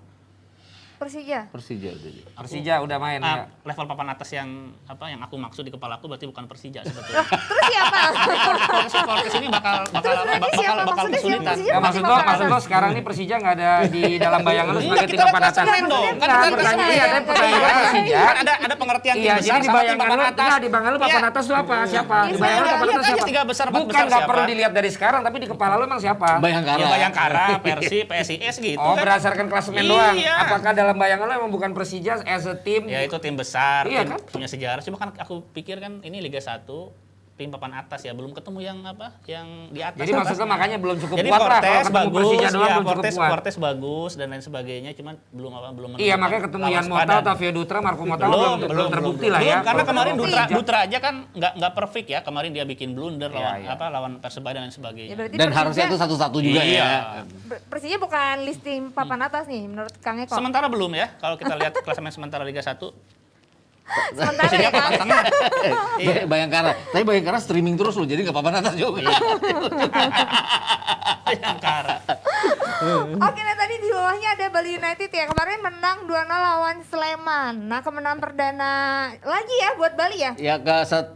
Persija. Persija udah. Persija udah main ya. Level papan atas yang aku maksud di kepala aku berarti bukan Persija sebetulnya. Terus siapa? Fortes ini bakal siapa? Maksudnya kesulitan. siapa? Ya, maksud lo sekarang nih Persija nggak ada di dalam bayangan lo sebagai tim papan atas. Klasemen dong. Kan Nah, kita pertanyaan iya, tapi pertanyaan Persija. Kan ada pengertian tim Iya, besar jadi di sama tim bayangan papan lo, atas. nah, di bayangan lo papan atas tuh apa? Siapa? Di bayangan lo papan lihat atas aja siapa? 3 besar, 4 Bukan, besar nggak siapa. perlu dilihat dari sekarang, tapi di kepala lo emang siapa? Bayangkara. Ya Bayangkara, Persib, PSIS gitu Oh, kan. berdasarkan klasemen Iya. doang. Apakah dalam bayangan lo emang bukan Persija as a team? Ya itu tim besar, Iya, tim kan? punya sejarah. Cuma kan aku pikir kan ini Liga 1, tim papan atas ya, belum ketemu yang di atas. Jadi maksudnya makanya belum cukup Jadi kuat lah kalau Fortes ketemu bagus, Persija doang ya, belum cukup kuat. Fortes bagus dan lain sebagainya, cuman belum Iya, makanya ketemu Yan Mota, Tavio Dutra, Marco Mota belum terbukti lah ya. Karena Kalau kemarin ketemu Dutra, Persija. Dutra aja kan nggak perfect ya. Kemarin dia bikin blunder Iya. lawan Persebaya dan lain Ya, sebagainya. berarti Dan Persija- harusnya itu satu-satu juga Iya. ya. Persija bukan listing papan atas nih menurut Kang Eko. Sementara belum ya. Kalau kita lihat klasemen sementara Liga 1, Sementara Persija ya Kang. papan tengah. Iya. Bayangkara. Tapi Bayangkara streaming terus loh, jadi nggak apa-apa atas juga. Bayangkara. Oke, nah tadi di bawahnya ada Bali United ya. Kemarin menang 2-0 lawan Sleman. Nah, kemenangan perdana lagi ya buat Bali ya. Ya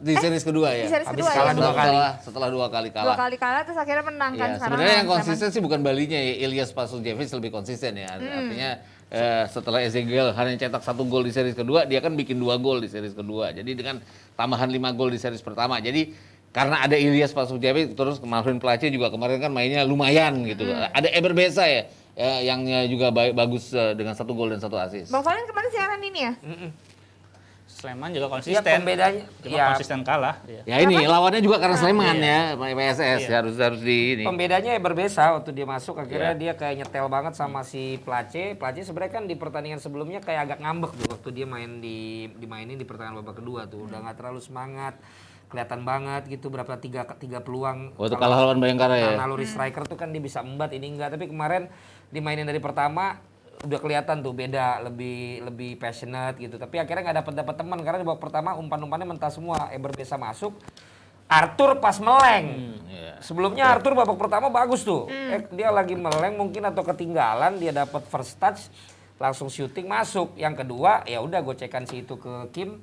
di series kedua ya. Di series Habis kedua kalah ya. dua kali. Setelah 2 kali kalah. 2 kali kalah terus akhirnya menang kan Ya, sekarang. sebenarnya yang lawan konsisten sih bukan Balinya ya, Ilyas Pasujevic lebih konsisten ya. Artinya setelah Ezekiel hanya cetak 1 gol di series kedua, dia kan bikin 2 gol di series kedua. Jadi dengan tambahan 5 gol di series pertama. Jadi karena ada Ilyas Pasujevic, terus Marvin Place juga kemarin kan mainnya lumayan gitu. Ada Eber Beza ya, yang juga bagus dengan 1 gol dan 1 assist. Bang Valen kemarin siaran ini ya? Sleman juga Iya, konsisten. pembedanya. Cuma Ya, konsisten kalah. Iya. Ya ini lawannya juga karena Sleman ya, PSS harus di ini. pembedanya berbeda waktu dia masuk akhirnya Iya. dia kayak nyetel banget sama si Place. Place sebenarnya kan di pertandingan sebelumnya kayak agak ngambek tuh waktu dia dimainin di pertandingan babak kedua tuh, udah nggak terlalu semangat. kelihatan banget gitu berapa tiga peluang. Waktu kalah lawan Bayangkara ya. Naluri striker tuh kan dia bisa embat, ini enggak. Tapi kemarin dimainin dari pertama udah kelihatan tuh beda, lebih passionate gitu. Tapi akhirnya nggak dapat teman karena di babak pertama umpan-umpannya mentah semua. Eber bisa masuk. Arthur pas meleng. Sebelumnya Arthur babak pertama bagus tuh. Dia lagi meleng mungkin atau ketinggalan, dia dapat first touch, langsung syuting masuk. Yang kedua ya udah gocekan si itu ke Kim,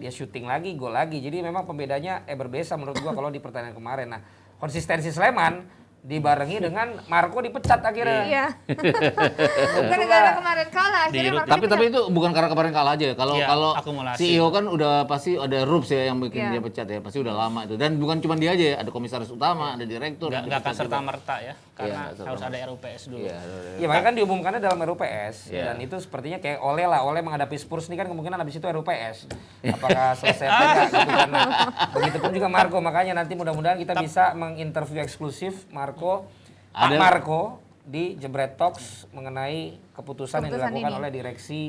dia syuting lagi, gol lagi. Jadi memang pembedanya Eber Besa menurut gua kalau di pertandingan kemarin. Nah, konsistensi Sleman dibarengi dengan Marco dipecat akhirnya. Iya. Gara-gara kemarin kalah akhirnya Marco Tapi itu bukan karena kemarin kalah aja. Kalau akumulasi. CEO kan udah pasti ada rules ya yang bikin Iya. dia pecat ya. Pasti udah lama itu. Dan bukan cuma dia aja ya, ada komisaris utama, ada direktur. Nggak akan serta-merta ya, karena nggak harus ada RUPS dulu. Iya, Ya makanya kan diumumkannya dalam RUPS Iya. dan itu sepertinya kayak Ole menghadapi Spurs ini kan kemungkinan habis itu RUPS. Apakah selesai atau enggak gitu kan. Nah, begitupun juga Marco, makanya nanti mudah-mudahan kita bisa menginterview eksklusif Pak Marco di Jebret Talks mengenai keputusan yang dilakukan ini oleh direksi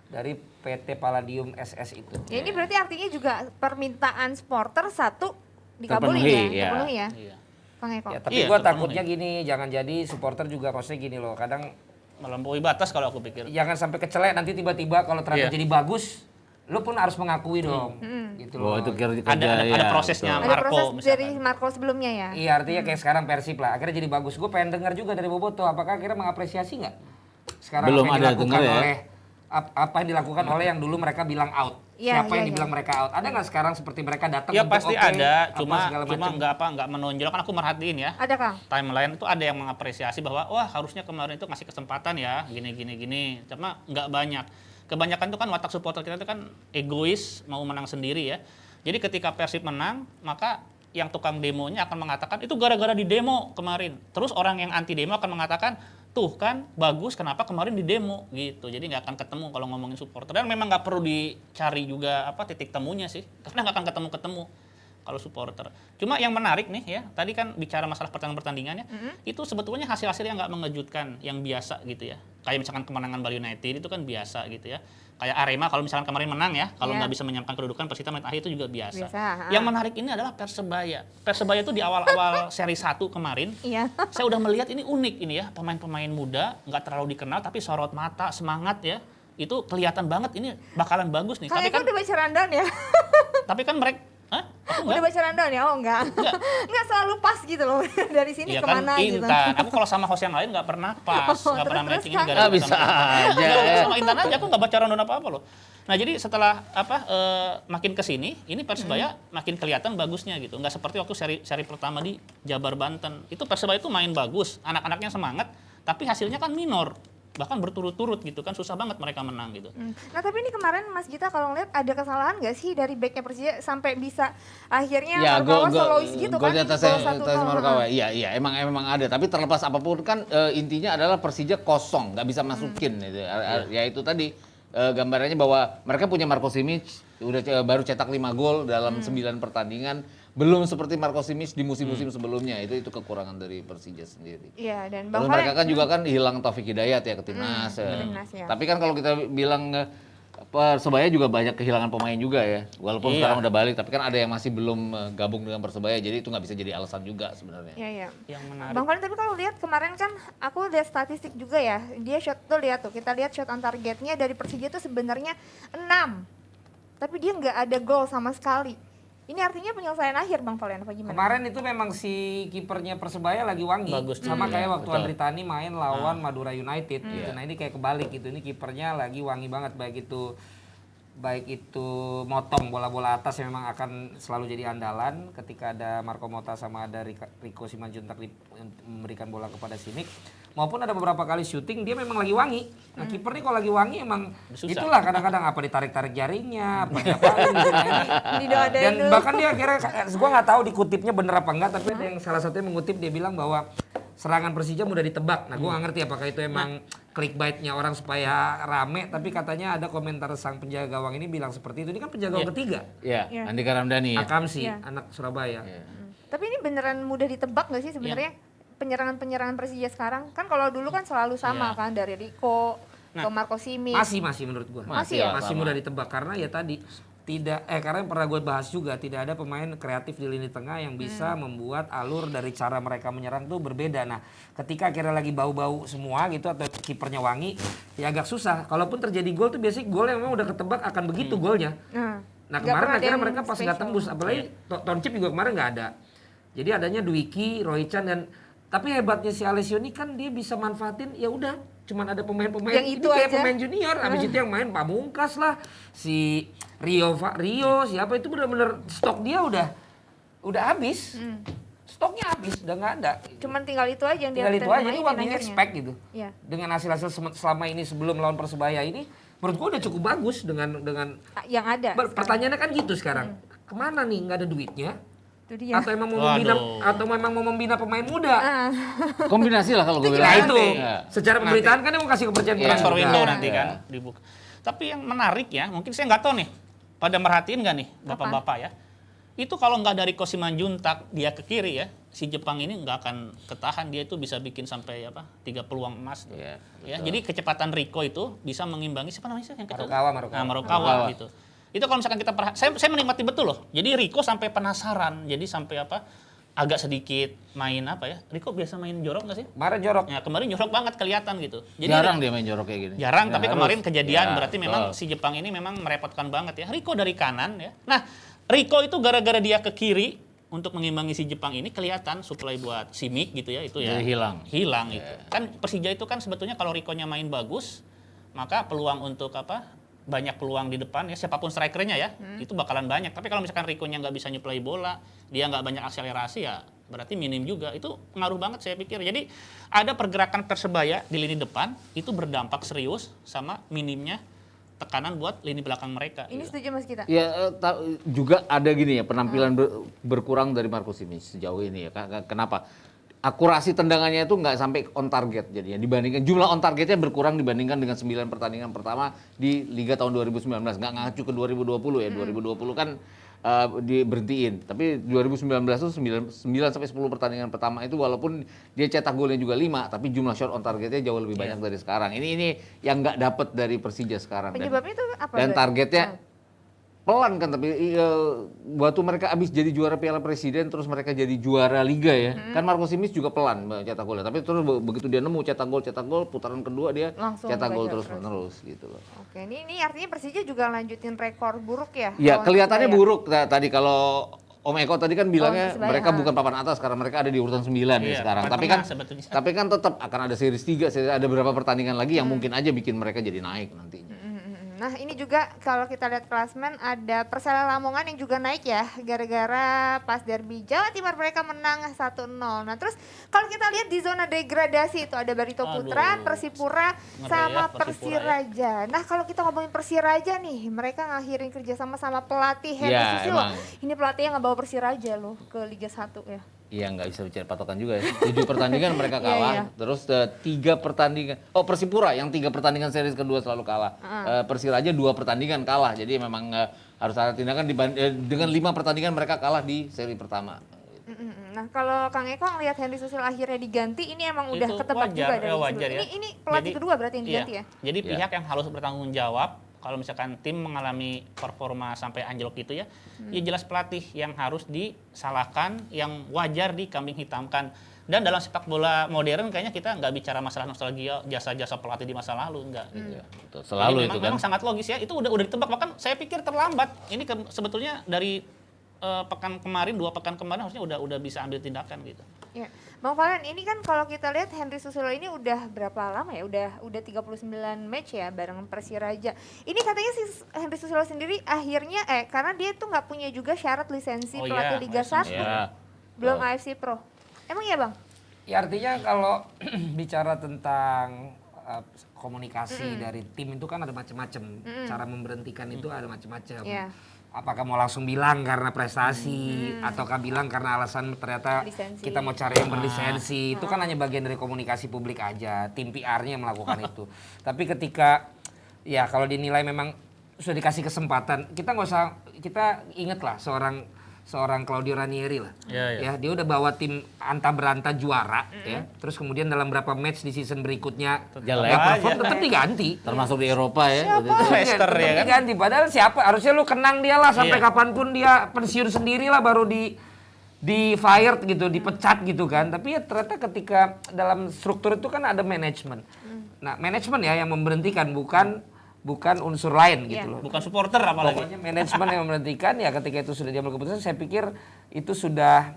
dari PT Palladium SS itu. Ya ini berarti artinya juga permintaan supporter satu dikabulin Terpenuhi, ya, ya. terpenuhi ya. Iya. Kang Eko. Ya, tapi Iya, gua terpenuhi. takutnya gini, jangan jadi supporter juga maksudnya gini loh. Kadang Melampaui batas kalau aku pikir. jangan sampai kecelek nanti tiba-tiba kalau ternyata Iya. jadi bagus, lu pun harus mengakui dong. Gitu loh. Oh, itu kerja Ada prosesnya. betul. Ada Marco proses misalkan. dari Marco sebelumnya ya. Iya, artinya kayak sekarang Persib lah. Akhirnya jadi bagus. Gue pengen dengar juga dari Boboto, apakah akhirnya mengapresiasi nggak? Sekarang Belum apa yang ada dilakukan dengar ya. oleh apa yang dilakukan oleh yang dulu mereka bilang out. Iya, Siapa iya, yang iya. dibilang mereka out? Ada nggak sekarang seperti mereka datang Ya untuk pasti oke, ada, apa cuma segala macam? nggak menonjol, kan aku merhatiin ya. Ada Kang. Timeline itu ada yang mengapresiasi bahwa wah harusnya kemarin itu ngasih kesempatan ya gini. Cuma nggak banyak. Kebanyakan itu kan watak supporter kita itu kan egois, mau menang sendiri ya. Jadi ketika Persib menang, maka yang tukang demonya akan mengatakan itu gara-gara di demo kemarin. Terus orang yang anti demo akan mengatakan tuh kan bagus kenapa kemarin di demo gitu. Jadi nggak akan ketemu kalau ngomongin supporter. Dan memang nggak perlu dicari juga titik temunya sih. Karena nggak akan ketemu kalau supporter. Cuma yang menarik nih ya, tadi kan bicara masalah pertandingannya, itu sebetulnya hasil-hasil yang nggak mengejutkan, yang biasa gitu ya. Kayak misalkan kemenangan Bali United itu kan biasa gitu ya. Kayak Arema kalau misalkan kemarin menang ya, kalau nggak bisa menyamakan kedudukan Persita menit akhir itu juga biasa. Yang menarik ini adalah Persebaya. Persebaya itu di awal-awal seri 1 kemarin, Iya. saya udah melihat ini unik ini ya, pemain-pemain muda, nggak terlalu dikenal tapi sorot mata, semangat ya. Itu kelihatan banget ini bakalan bagus nih. Kang Eko udah baca rundown ya? Tapi kan mereka Aku Udah baca rundown ya? Oh enggak. Enggak selalu pas gitu loh. Dari sini Iya kemana kan, gitu. Intan. Aku kalau sama host yang lain nggak pernah pas, nggak pernah terus matching. Kang? Gara-gara Ah, bisa sama- aja. Nggak, sama Intan aja, aku nggak baca rundown apa-apa loh. Nah jadi setelah makin kesini, ini Persebaya makin kelihatan bagusnya gitu. Nggak seperti waktu seri pertama di Jabar Banten. Itu Persebaya itu main bagus, anak-anaknya semangat, tapi hasilnya kan minor. Bahkan berturut-turut gitu kan, susah banget mereka menang gitu. Nah tapi ini kemarin Mas Gita kalau ngeliat ada kesalahan nggak sih dari backnya Persija sampai bisa akhirnya Marukawa solois gitu kan? Gol di atasnya Gol 1-0. Marukawa. Iya, emang ada. Tapi terlepas apapun kan intinya adalah Persija kosong, nggak bisa masukin gitu. Ya itu tadi gambarannya bahwa mereka punya Marco Simic, baru cetak 5 gol dalam 9 pertandingan. Belum seperti Marco Simic di musim-musim sebelumnya. Itu kekurangan dari Persija sendiri. Iya dan Lalu mereka kan juga kan hilang Taufik Hidayat ya ke timnas. timnas, ya. Tapi kan kalau kita bilang Persebaya juga banyak kehilangan pemain juga ya. Walaupun sekarang udah balik, tapi kan ada yang masih belum gabung dengan Persebaya. Jadi itu nggak bisa jadi alasan juga sebenarnya. Iya. Yang menarik. Bang Falin tapi kalau lihat kemarin kan aku lihat statistik juga ya. Dia shot tuh lihat tuh. Kita lihat shot on targetnya dari Persija tuh sebenarnya 6. Tapi dia nggak ada gol sama sekali. Ini artinya penyelesaian akhir Bang Falin apa gimana? Kemarin itu memang si kipernya Persebaya lagi wangi. Bagus. Sama kayak waktu betul. Andri Tani main lawan Madura United gitu. Nah ini kayak kebalik gitu. Ini kipernya lagi wangi banget, baik itu motong bola-bola atas yang memang akan selalu jadi andalan ketika ada Marco Motta sama ada Rico Simanjuntak memberikan bola kepada Simic, maupun ada beberapa kali syuting dia memang lagi wangi. Nah kiper nih kalau lagi wangi emang Susah. itulah kadang-kadang apa ditarik-tarik jaringnya, apa diapain gitu. Nah, ini Didoain dan dulu. bahkan dia akhirnya gua nggak tahu dikutipnya bener apa enggak, tapi ada yang salah satunya mengutip dia bilang bahwa serangan Persija mudah ditebak. Nah, gua nggak ngerti apakah itu emang clickbaitnya orang supaya rame, tapi katanya ada komentar sang penjaga gawang ini bilang seperti itu. Ini kan penjaga gawang ketiga. Iya, Andika Ramdhani ya. Akamsi, Iya. anak Surabaya. Tapi ini beneran mudah ditebak nggak sih sebenarnya penyerangan Persija sekarang? Kan kalau dulu kan selalu sama kan dari Rico ke Marco Simic. Masih menurut gua. Masih ya? Masih sama. mudah ditebak karena ya tadi karena pernah gue bahas juga, tidak ada pemain kreatif di lini tengah yang bisa membuat alur dari cara mereka menyerang tuh berbeda. Nah, ketika akhirnya lagi bau-bau semua gitu atau kipernya wangi, ya agak susah. Kalaupun terjadi gol tuh biasanya gol yang memang udah ketebak akan begitu golnya. Nah, kemarin akhirnya mereka pas nggak tembus, apalagi Toncip juga kemarin nggak ada. Jadi adanya Dwiki, Roycan dan tapi hebatnya si Alessio ini kan dia bisa manfaatin, ya udah cuman ada pemain-pemain yang itu itu kayak aja. pemain junior, habis itu yang main Pamungkas lah, si Rio siapa itu benar-benar stok dia udah habis. Stoknya habis, udah nggak ada. Cuman tinggal itu aja yang dia Tinggal itu aja, ini what we akhirnya. expect gitu. Iya. Dengan hasil-hasil selama ini sebelum lawan Persebaya ini, menurut gua udah cukup bagus dengan Yang ada. pertanyaannya kan gitu sekarang. Kemana nih, nggak ada duitnya? Itu dia. Atau memang mau membina pemain muda? Kombinasi lah kalau gue bilang. Nah itu, Ya. secara pemberitaan kan dia mau kasih kepercayaan Transfer juga. window nanti kan dibuka. Tapi yang menarik ya, mungkin saya nggak tahu nih, pada merhatiin nggak nih bapak-bapak ya? Itu kalau nggak dari Simanjuntak dia ke kiri ya, si Jepang ini nggak akan ketahan, dia itu bisa bikin sampai 3 peluang emas. Iya, Ya, jadi kecepatan Rico itu bisa mengimbangi siapa namanya sih yang kita? Marukawa. Gitu. Itu kalau misalkan kita saya menikmati betul loh. Jadi Rico sampai penasaran, jadi sampai agak sedikit main Rico biasa main jorok nggak sih? Kemarin jorok. Ya kemarin jorok banget kelihatan gitu. Jadi Jarang dia main jorok kayak gini. Jarang, Ya, tapi harus. kemarin kejadian Ya, berarti memang betul. si Jepang ini memang merepotkan banget ya. Rico dari kanan ya. Nah, Rico itu gara-gara dia ke kiri untuk mengimbangi si Jepang ini kelihatan supply buat Simic gitu ya, itu ya. Jadi hilang. Hilang itu. Kan Persija itu kan sebetulnya kalau Rico-nya main bagus, maka peluang untuk banyak peluang di depan ya, siapapun strikernya ya, itu bakalan banyak. Tapi kalau misalkan Rico-nya nggak bisa nyuplai bola, dia nggak banyak akselerasi ya, berarti minim juga. Itu ngaruh banget saya pikir. Jadi ada pergerakan Persebaya di lini depan itu berdampak serius sama minimnya tekanan buat lini belakang mereka. Ini gitu. setuju Mas kita. Ya juga ada gini ya, penampilan berkurang dari Marco Simic sejauh ini ya. Kenapa? Akurasi tendangannya itu nggak sampai on target jadinya, dibandingkan jumlah on targetnya berkurang dibandingkan dengan 9 pertandingan pertama di Liga tahun 2019, nggak ngacu ke 2020 ya. 2020 kan diberhentiin, tapi 2019 itu 9 sampai 10 pertandingan pertama itu walaupun dia cetak golnya juga 5, tapi jumlah shot on targetnya jauh lebih banyak dari sekarang. Ini yang nggak dapat dari Persija sekarang. Penyebabnya itu apa? Dan targetnya pelan kan, tapi waktu mereka habis jadi juara Piala Presiden terus mereka jadi juara Liga ya. Kan Marco Simic juga pelan cetak golnya, tapi terus begitu dia nemu cetak gol, putaran kedua dia Langsung cetak gol belajar terus-menerus gitu loh. Oke, ini artinya Persija juga lanjutin rekor buruk ya? Ya, lawan kelihatannya Persebaya? buruk. Tadi kalau Om Eko tadi kan bilangnya Persebaya, mereka bukan papan atas karena mereka ada di urutan 9 ya Iya, sekarang. papan Tapi tengah kan sebetulnya. tapi kan tetap akan ada series 3, ada beberapa pertandingan lagi yang mungkin aja bikin mereka jadi naik nantinya. Nah ini juga kalau kita lihat klasmen ada Persela Lamongan yang juga naik ya gara-gara pas derby Jawa Timur mereka menang 1-0. Nah terus kalau kita lihat di zona degradasi itu ada Barito Putra, Aduh. Persipura Ngeri sama ya, Persipura Persiraja. Nah kalau kita ngomongin Persiraja nih mereka ngakhirin kerjasama sama pelatih Henry Ya, Susilo. emang. Ini pelatih yang ngebawa Persiraja loh ke Liga 1 ya. Iya, nggak bisa bicara patokan juga ya. 7 pertandingan mereka Iya, kalah, iya. terus 3 pertandingan. Oh, Persipura yang 3 pertandingan series kedua selalu kalah. Persiraja 2 pertandingan kalah. Jadi memang harus ada tindakan dengan 5 pertandingan mereka kalah di seri pertama. Nah kalau Kang Eko ngelihat Henry Susilo akhirnya diganti ini emang udah Itu ketebak juga wajar, dari ya wajar sebelum. ya. Ini pelatih Jadi, kedua berarti yang diganti iya. ya? Jadi Iya. pihak yang harus bertanggung jawab kalau misalkan tim mengalami performa sampai anjlok gitu ya, ya jelas pelatih yang harus disalahkan, yang wajar dikambing hitamkan. Dan dalam sepak bola modern kayaknya kita nggak bicara masalah nostalgia jasa-jasa pelatih di masa lalu, enggak. Iya, betul. Selalu Jadi itu kan. memang sangat logis ya, itu udah ditebak, bahkan saya pikir terlambat. Ini sebetulnya dari pekan kemarin, 2 pekan kemarin harusnya udah bisa ambil tindakan gitu. Ya, Bang Valen, ini kan kalau kita lihat Henry Susilo ini udah berapa lama ya? Udah 39 match ya bareng Persiraja. Ini katanya si Henry Susilo sendiri akhirnya karena dia tuh nggak punya juga syarat lisensi Oh pelatih iya, Liga lisensi. 1. Ya. Belum Oh. AFC Pro. Emang iya, Bang? Ya artinya kalau bicara tentang komunikasi dari tim itu kan ada macam-macam. Cara memberhentikan itu ada macam-macam. Iya. Apakah mau langsung bilang karena prestasi ataukah bilang karena alasan ternyata Lisensi. kita mau cari yang berlisensi. Itu kan hanya bagian dari komunikasi publik aja. Tim PR-nya yang melakukan itu. Tapi ketika ya kalau dinilai memang sudah dikasih kesempatan, kita nggak usah, kita ingatlah seorang Claudio Ranieri lah. Ya. Dia udah bawa tim anta beranta juara ya. Terus kemudian dalam berapa match di season berikutnya nggak perform tetap diganti. Termasuk di Eropa ya. Leicester ya kan. Diganti. Padahal siapa? Harusnya lu kenang dia lah sampai kapanpun dia pensiun sendiri lah baru di fired gitu, dipecat gitu kan. Tapi ya ternyata ketika dalam struktur itu kan ada manajemen. Nah, manajemen ya yang memberhentikan bukan unsur lain gitu loh. Bukan supporter apalagi. Pokoknya manajemen yang memberhentikan ya ketika itu sudah diambil keputusan saya pikir itu sudah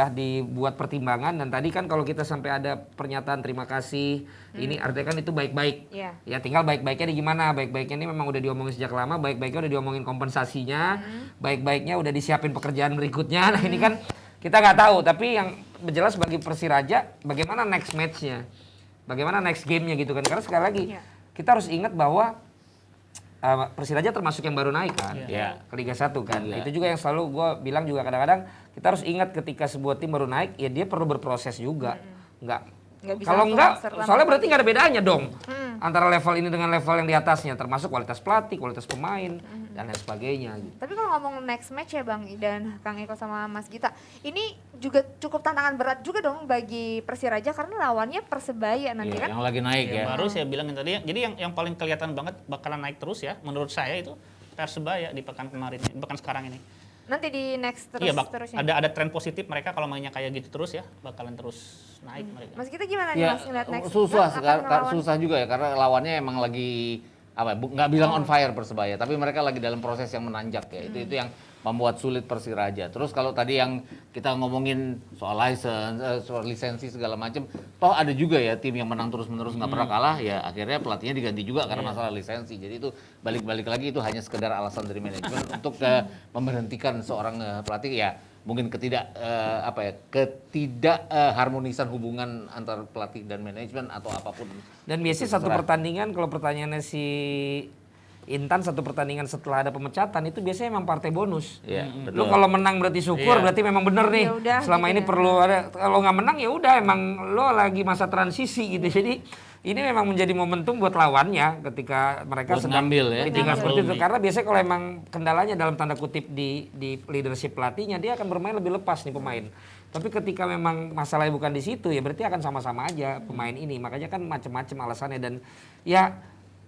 dibuat pertimbangan dan tadi kan kalau kita sampai ada pernyataan terima kasih ini artinya kan itu baik-baik. Ya tinggal baik-baiknya di gimana? Baik-baiknya ini memang udah diomongin sejak lama, baik-baiknya udah diomongin kompensasinya, baik-baiknya udah disiapin pekerjaan berikutnya. Nah, ini kan kita nggak tahu tapi yang jelas bagi Persiraja bagaimana next match-nya. Bagaimana next game-nya gitu kan. Karena sekali lagi kita harus ingat bahwa Persiraja termasuk yang baru naik kan ke Liga 1 kan. Itu juga yang selalu gue bilang juga kadang-kadang kita harus ingat ketika sebuah tim baru naik ya dia perlu berproses juga. Kalau enggak soalnya berarti nggak ada bedanya dong antara level ini dengan level yang di atasnya termasuk kualitas pelatih, kualitas pemain dan lain sebagainya gitu. Tapi kalau ngomong next match ya Bang dan Kang Eko sama Mas Gita, ini juga cukup tantangan berat juga dong bagi Persiraja karena lawannya Persebaya nanti kan. Yang lagi naik ya. Baru saya bilangin tadi jadi yang paling kelihatan banget bakalan naik terus ya menurut saya itu Persebaya di pekan sekarang ini. Nanti di next terusnya. Ada tren positif mereka kalau mainnya kayak gitu terus ya bakalan terus naik mereka. Mas kita gimana nih Mas ngeliat next? Susah juga ya karena lawannya emang lagi nggak bilang on fire Persebaya tapi mereka lagi dalam proses yang menanjak ya. Itu yang membuat sulit Persiraja. Terus kalau tadi yang kita ngomongin soal soal lisensi segala macam, toh ada juga ya tim yang menang terus-menerus nggak pernah kalah ya akhirnya pelatihnya diganti juga karena masalah lisensi. Jadi itu balik-balik lagi itu hanya sekedar alasan dari manajemen untuk memberhentikan seorang pelatih ya mungkin harmonisan hubungan antar pelatih dan manajemen atau apapun. Dan biasanya satu pertandingan kalau pertanyaannya si Intan satu pertandingan setelah ada pemecatan itu biasanya memang partai bonus. Lu kalau menang berarti syukur, berarti memang bener nih. Yaudah, selama gitu ini perlu ada. Kalau nggak menang ya udah emang lo lagi masa transisi gitu. Jadi ini memang menjadi momentum buat lawannya ketika mereka buat sedang ngambil ya. tinggal seperti itu. Karena biasanya kalau emang kendalanya dalam tanda kutip di leadership pelatihnya dia akan bermain lebih lepas nih pemain. Tapi ketika memang masalahnya bukan di situ ya berarti akan sama-sama aja pemain ini. Makanya kan macam-macam alasannya dan ya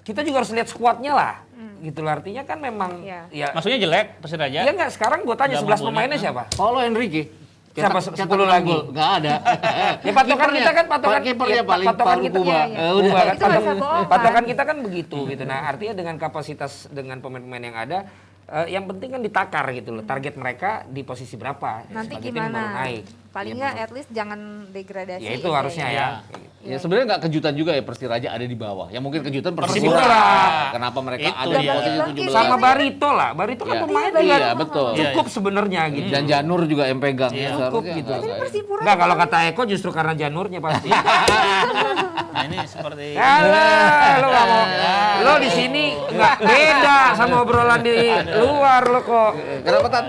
kita juga harus lihat skuadnya lah, gitu loh artinya kan memang ya. Maksudnya jelek Persiraja? Ya nggak sekarang gue tanya 11 pemainnya siapa? Paulo Enrique. Siapa 10 lagi? Nggak ada. Ya patokan kita kan kipernya paling patokan kita patokan kita kan begitu gitu. Nah artinya dengan kapasitas dengan pemain-pemain yang ada, yang penting kan ditakar gitu loh. Target mereka di posisi berapa? Nanti sebagai tim yang baru gimana? naik. Paling nggak at least jangan degradasi. Ya itu harusnya ya. Ya sebenarnya nggak kejutan juga ya Persiraja ada di bawah. Ya mungkin kejutan Persipura. Kenapa mereka ada di posisi 17? Sama Barito lah. Barito kan pemain juga betul. Cukup sebenarnya gitu. Dan Janur juga yang pegang ya. Cukup gitu. Persipura. Enggak kalau kata Eko justru karena Janurnya pasti. Nah ini seperti lo nggak mau. Lo di sini nggak beda sama obrolan di luar lo kok. Kenapa Tan?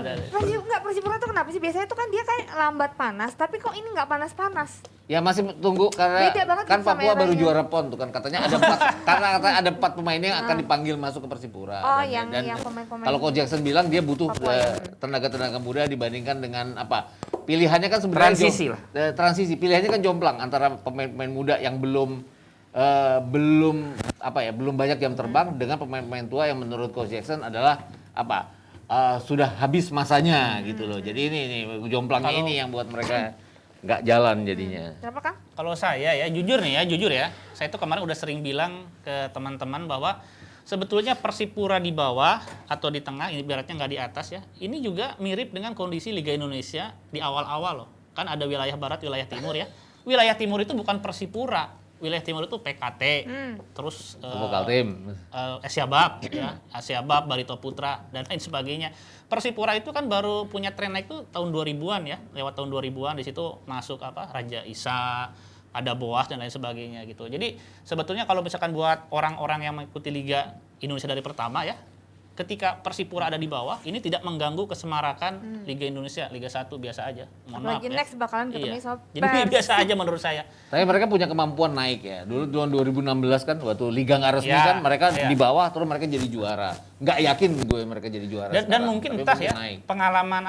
Persipura tuh kenapa sih? Biasanya tuh kan dia kayak lambat panas, tapi kok ini nggak panas-panas? Ya masih tunggu karena Beda banget kan sama Papua baru eranya. juara PON tuh kan katanya ada 4 karena katanya ada 4 pemain yang akan dipanggil masuk ke Persipura. Oh, Dan yang pemain-pemain. kalau Coach Jackson bilang dia butuh tenaga-tenaga muda dibandingkan dengan apa? Pilihannya kan sebenarnya Transisi lah. Transisi. Pilihannya kan jomplang antara pemain-pemain muda yang belum banyak jam terbang dengan pemain-pemain tua yang menurut Coach Jackson adalah sudah habis masanya gitu loh. Jadi ini jomplangnya ini yang buat mereka nggak jalan jadinya. Kenapa Kang? Kalau saya ya jujur ya, saya tuh kemarin udah sering bilang ke teman-teman bahwa sebetulnya Persipura di bawah atau di tengah, ini ibaratnya nggak di atas ya, ini juga mirip dengan kondisi Liga Indonesia di awal-awal loh. Kan ada wilayah barat, wilayah timur ya. Wilayah timur itu bukan Persipura, wilayah timur itu PKT, terus Kaltim, Asiabab, ya, Asiabab, Barito Putra dan lain sebagainya. Persipura itu kan baru punya tren naik itu tahun 2000-an ya, lewat tahun 2000-an di situ masuk Raja Isa, ada Boas dan lain sebagainya gitu. Jadi sebetulnya kalau misalkan buat orang-orang yang mengikuti Liga Indonesia dari pertama ya, ketika Persipura ada di bawah, ini tidak mengganggu kesemarakan Liga Indonesia, Liga 1 biasa aja. Mohon Apalagi maaf next bakalan ketemu sama Jadi biasa aja menurut saya. Tapi mereka punya kemampuan naik ya. Dulu tahun 2016 kan waktu Liga nggak resmi kan mereka di bawah terus mereka jadi juara. Nggak yakin gue mereka jadi juara. Dan mungkin entah ya naik. pengalaman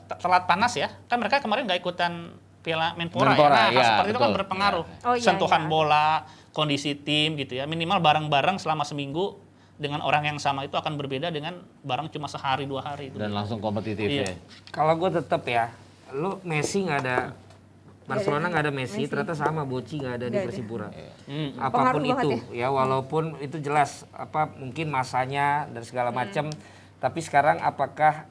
telat panas ya. Kan mereka kemarin nggak ikutan Piala Menpora Menpora, ya. Nah, seperti itu kan berpengaruh. Sentuhan bola, kondisi tim gitu ya. Minimal bareng-bareng selama seminggu dengan orang yang sama itu akan berbeda dengan bareng cuma sehari 2 hari itu. Dan langsung kompetitif ya. Kalau gue tetap ya, lu Messi nggak ada, Barcelona nggak ada Messi, ternyata sama Bocci nggak ada di Persipura. Apapun itu ya, walaupun itu jelas mungkin masanya dan segala macam, tapi sekarang apakah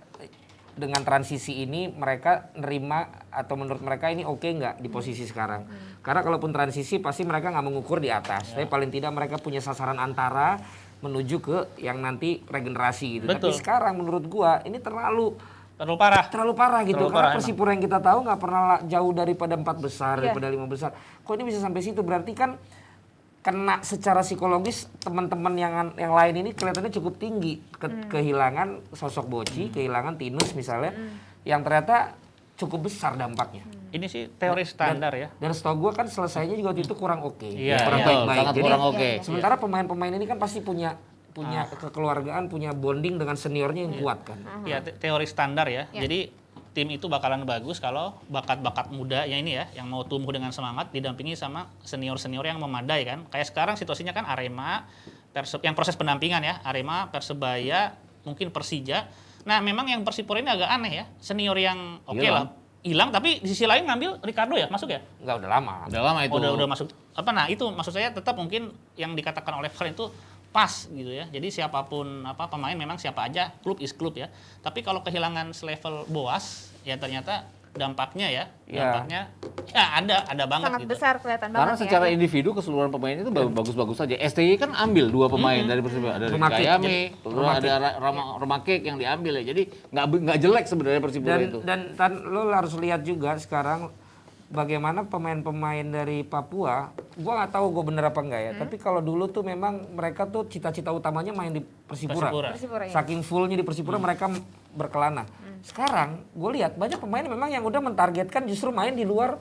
dengan transisi ini mereka nerima atau menurut mereka ini oke nggak di posisi sekarang? Karena kalaupun transisi pasti mereka nggak mengukur di atas, tapi paling tidak mereka punya sasaran antara menuju ke yang nanti regenerasi gitu. Betul. Tapi sekarang menurut gua ini terlalu parah. Terlalu parah gitu. Terlalu Karena parah Persipura yang kita tahu nggak pernah jauh daripada 4 besar, daripada 5 besar. Kok ini bisa sampai situ? Berarti kan kena secara psikologis teman-teman yang lain ini kelihatannya cukup tinggi. Kehilangan sosok Bocci, kehilangan Tinus misalnya, yang ternyata cukup besar dampaknya. Ini sih teori standar ya. Dan setahu gue kan selesainya juga waktu itu kurang oke. Iya, kurang baik-baik. sangat Jadi kurang oke. sementara pemain-pemain ini kan pasti punya kekeluargaan, punya bonding dengan seniornya yang kuat kan. Iya, teori standar ya. Jadi tim itu bakalan bagus kalau bakat-bakat muda yang ini ya, yang mau tumbuh dengan semangat didampingi sama senior-senior yang memadai kan. Kayak sekarang situasinya kan Arema, yang proses pendampingan ya, Arema, Persebaya, mungkin Persija. Nah, memang yang Persipura ini agak aneh ya. Senior yang oke lah, hilang, tapi di sisi lain ngambil Ricardo ya, masuk ya? Enggak, udah lama. Udah lama itu. Udah masuk. Nah, itu maksud saya tetap mungkin yang dikatakan oleh Valen itu pas gitu ya. Jadi siapapun pemain memang siapa aja, klub is klub ya. Tapi kalau kehilangan selevel Boas ya ternyata dampaknya dampaknya ada banget sangat gitu. besar kelihatan banget. Karena secara individu keseluruhan pemain itu bagus-bagus saja. STY kan ambil 2 pemain dari Persipura, ada Kayame, terus ada Romakek yang diambil ya. Jadi nggak jelek sebenarnya Persipura itu. Dan lo harus lihat juga sekarang bagaimana pemain-pemain dari Papua. Gua nggak tahu gue bener apa enggak ya. Tapi kalau dulu tuh memang mereka tuh cita-cita utamanya main di Persipura. Persipura, ya. Saking fullnya di Persipura mereka berkelana. Sekarang gue lihat banyak pemain memang yang udah mentargetkan justru main di luar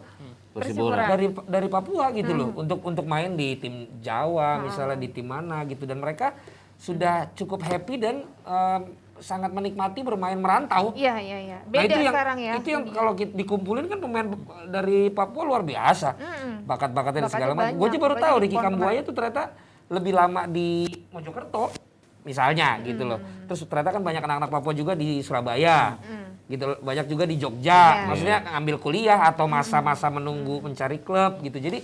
Persipura. dari Papua gitu loh, untuk main di tim Jawa misalnya, di tim mana gitu, dan mereka sudah cukup happy dan sangat menikmati bermain merantau. Iya. Beda sekarang ya. Itu yang kalau dikumpulin kan pemain dari Papua luar biasa. Bakat-bakatnya dan segala macam. Gue aja baru tahu Ricky Kambuaya tuh ternyata lebih lama di Mojokerto misalnya gitu loh. Terus ternyata kan banyak anak-anak Papua juga di Surabaya. Gitu, banyak juga di Jogja. Maksudnya ngambil kuliah atau masa-masa menunggu mencari klub gitu. Jadi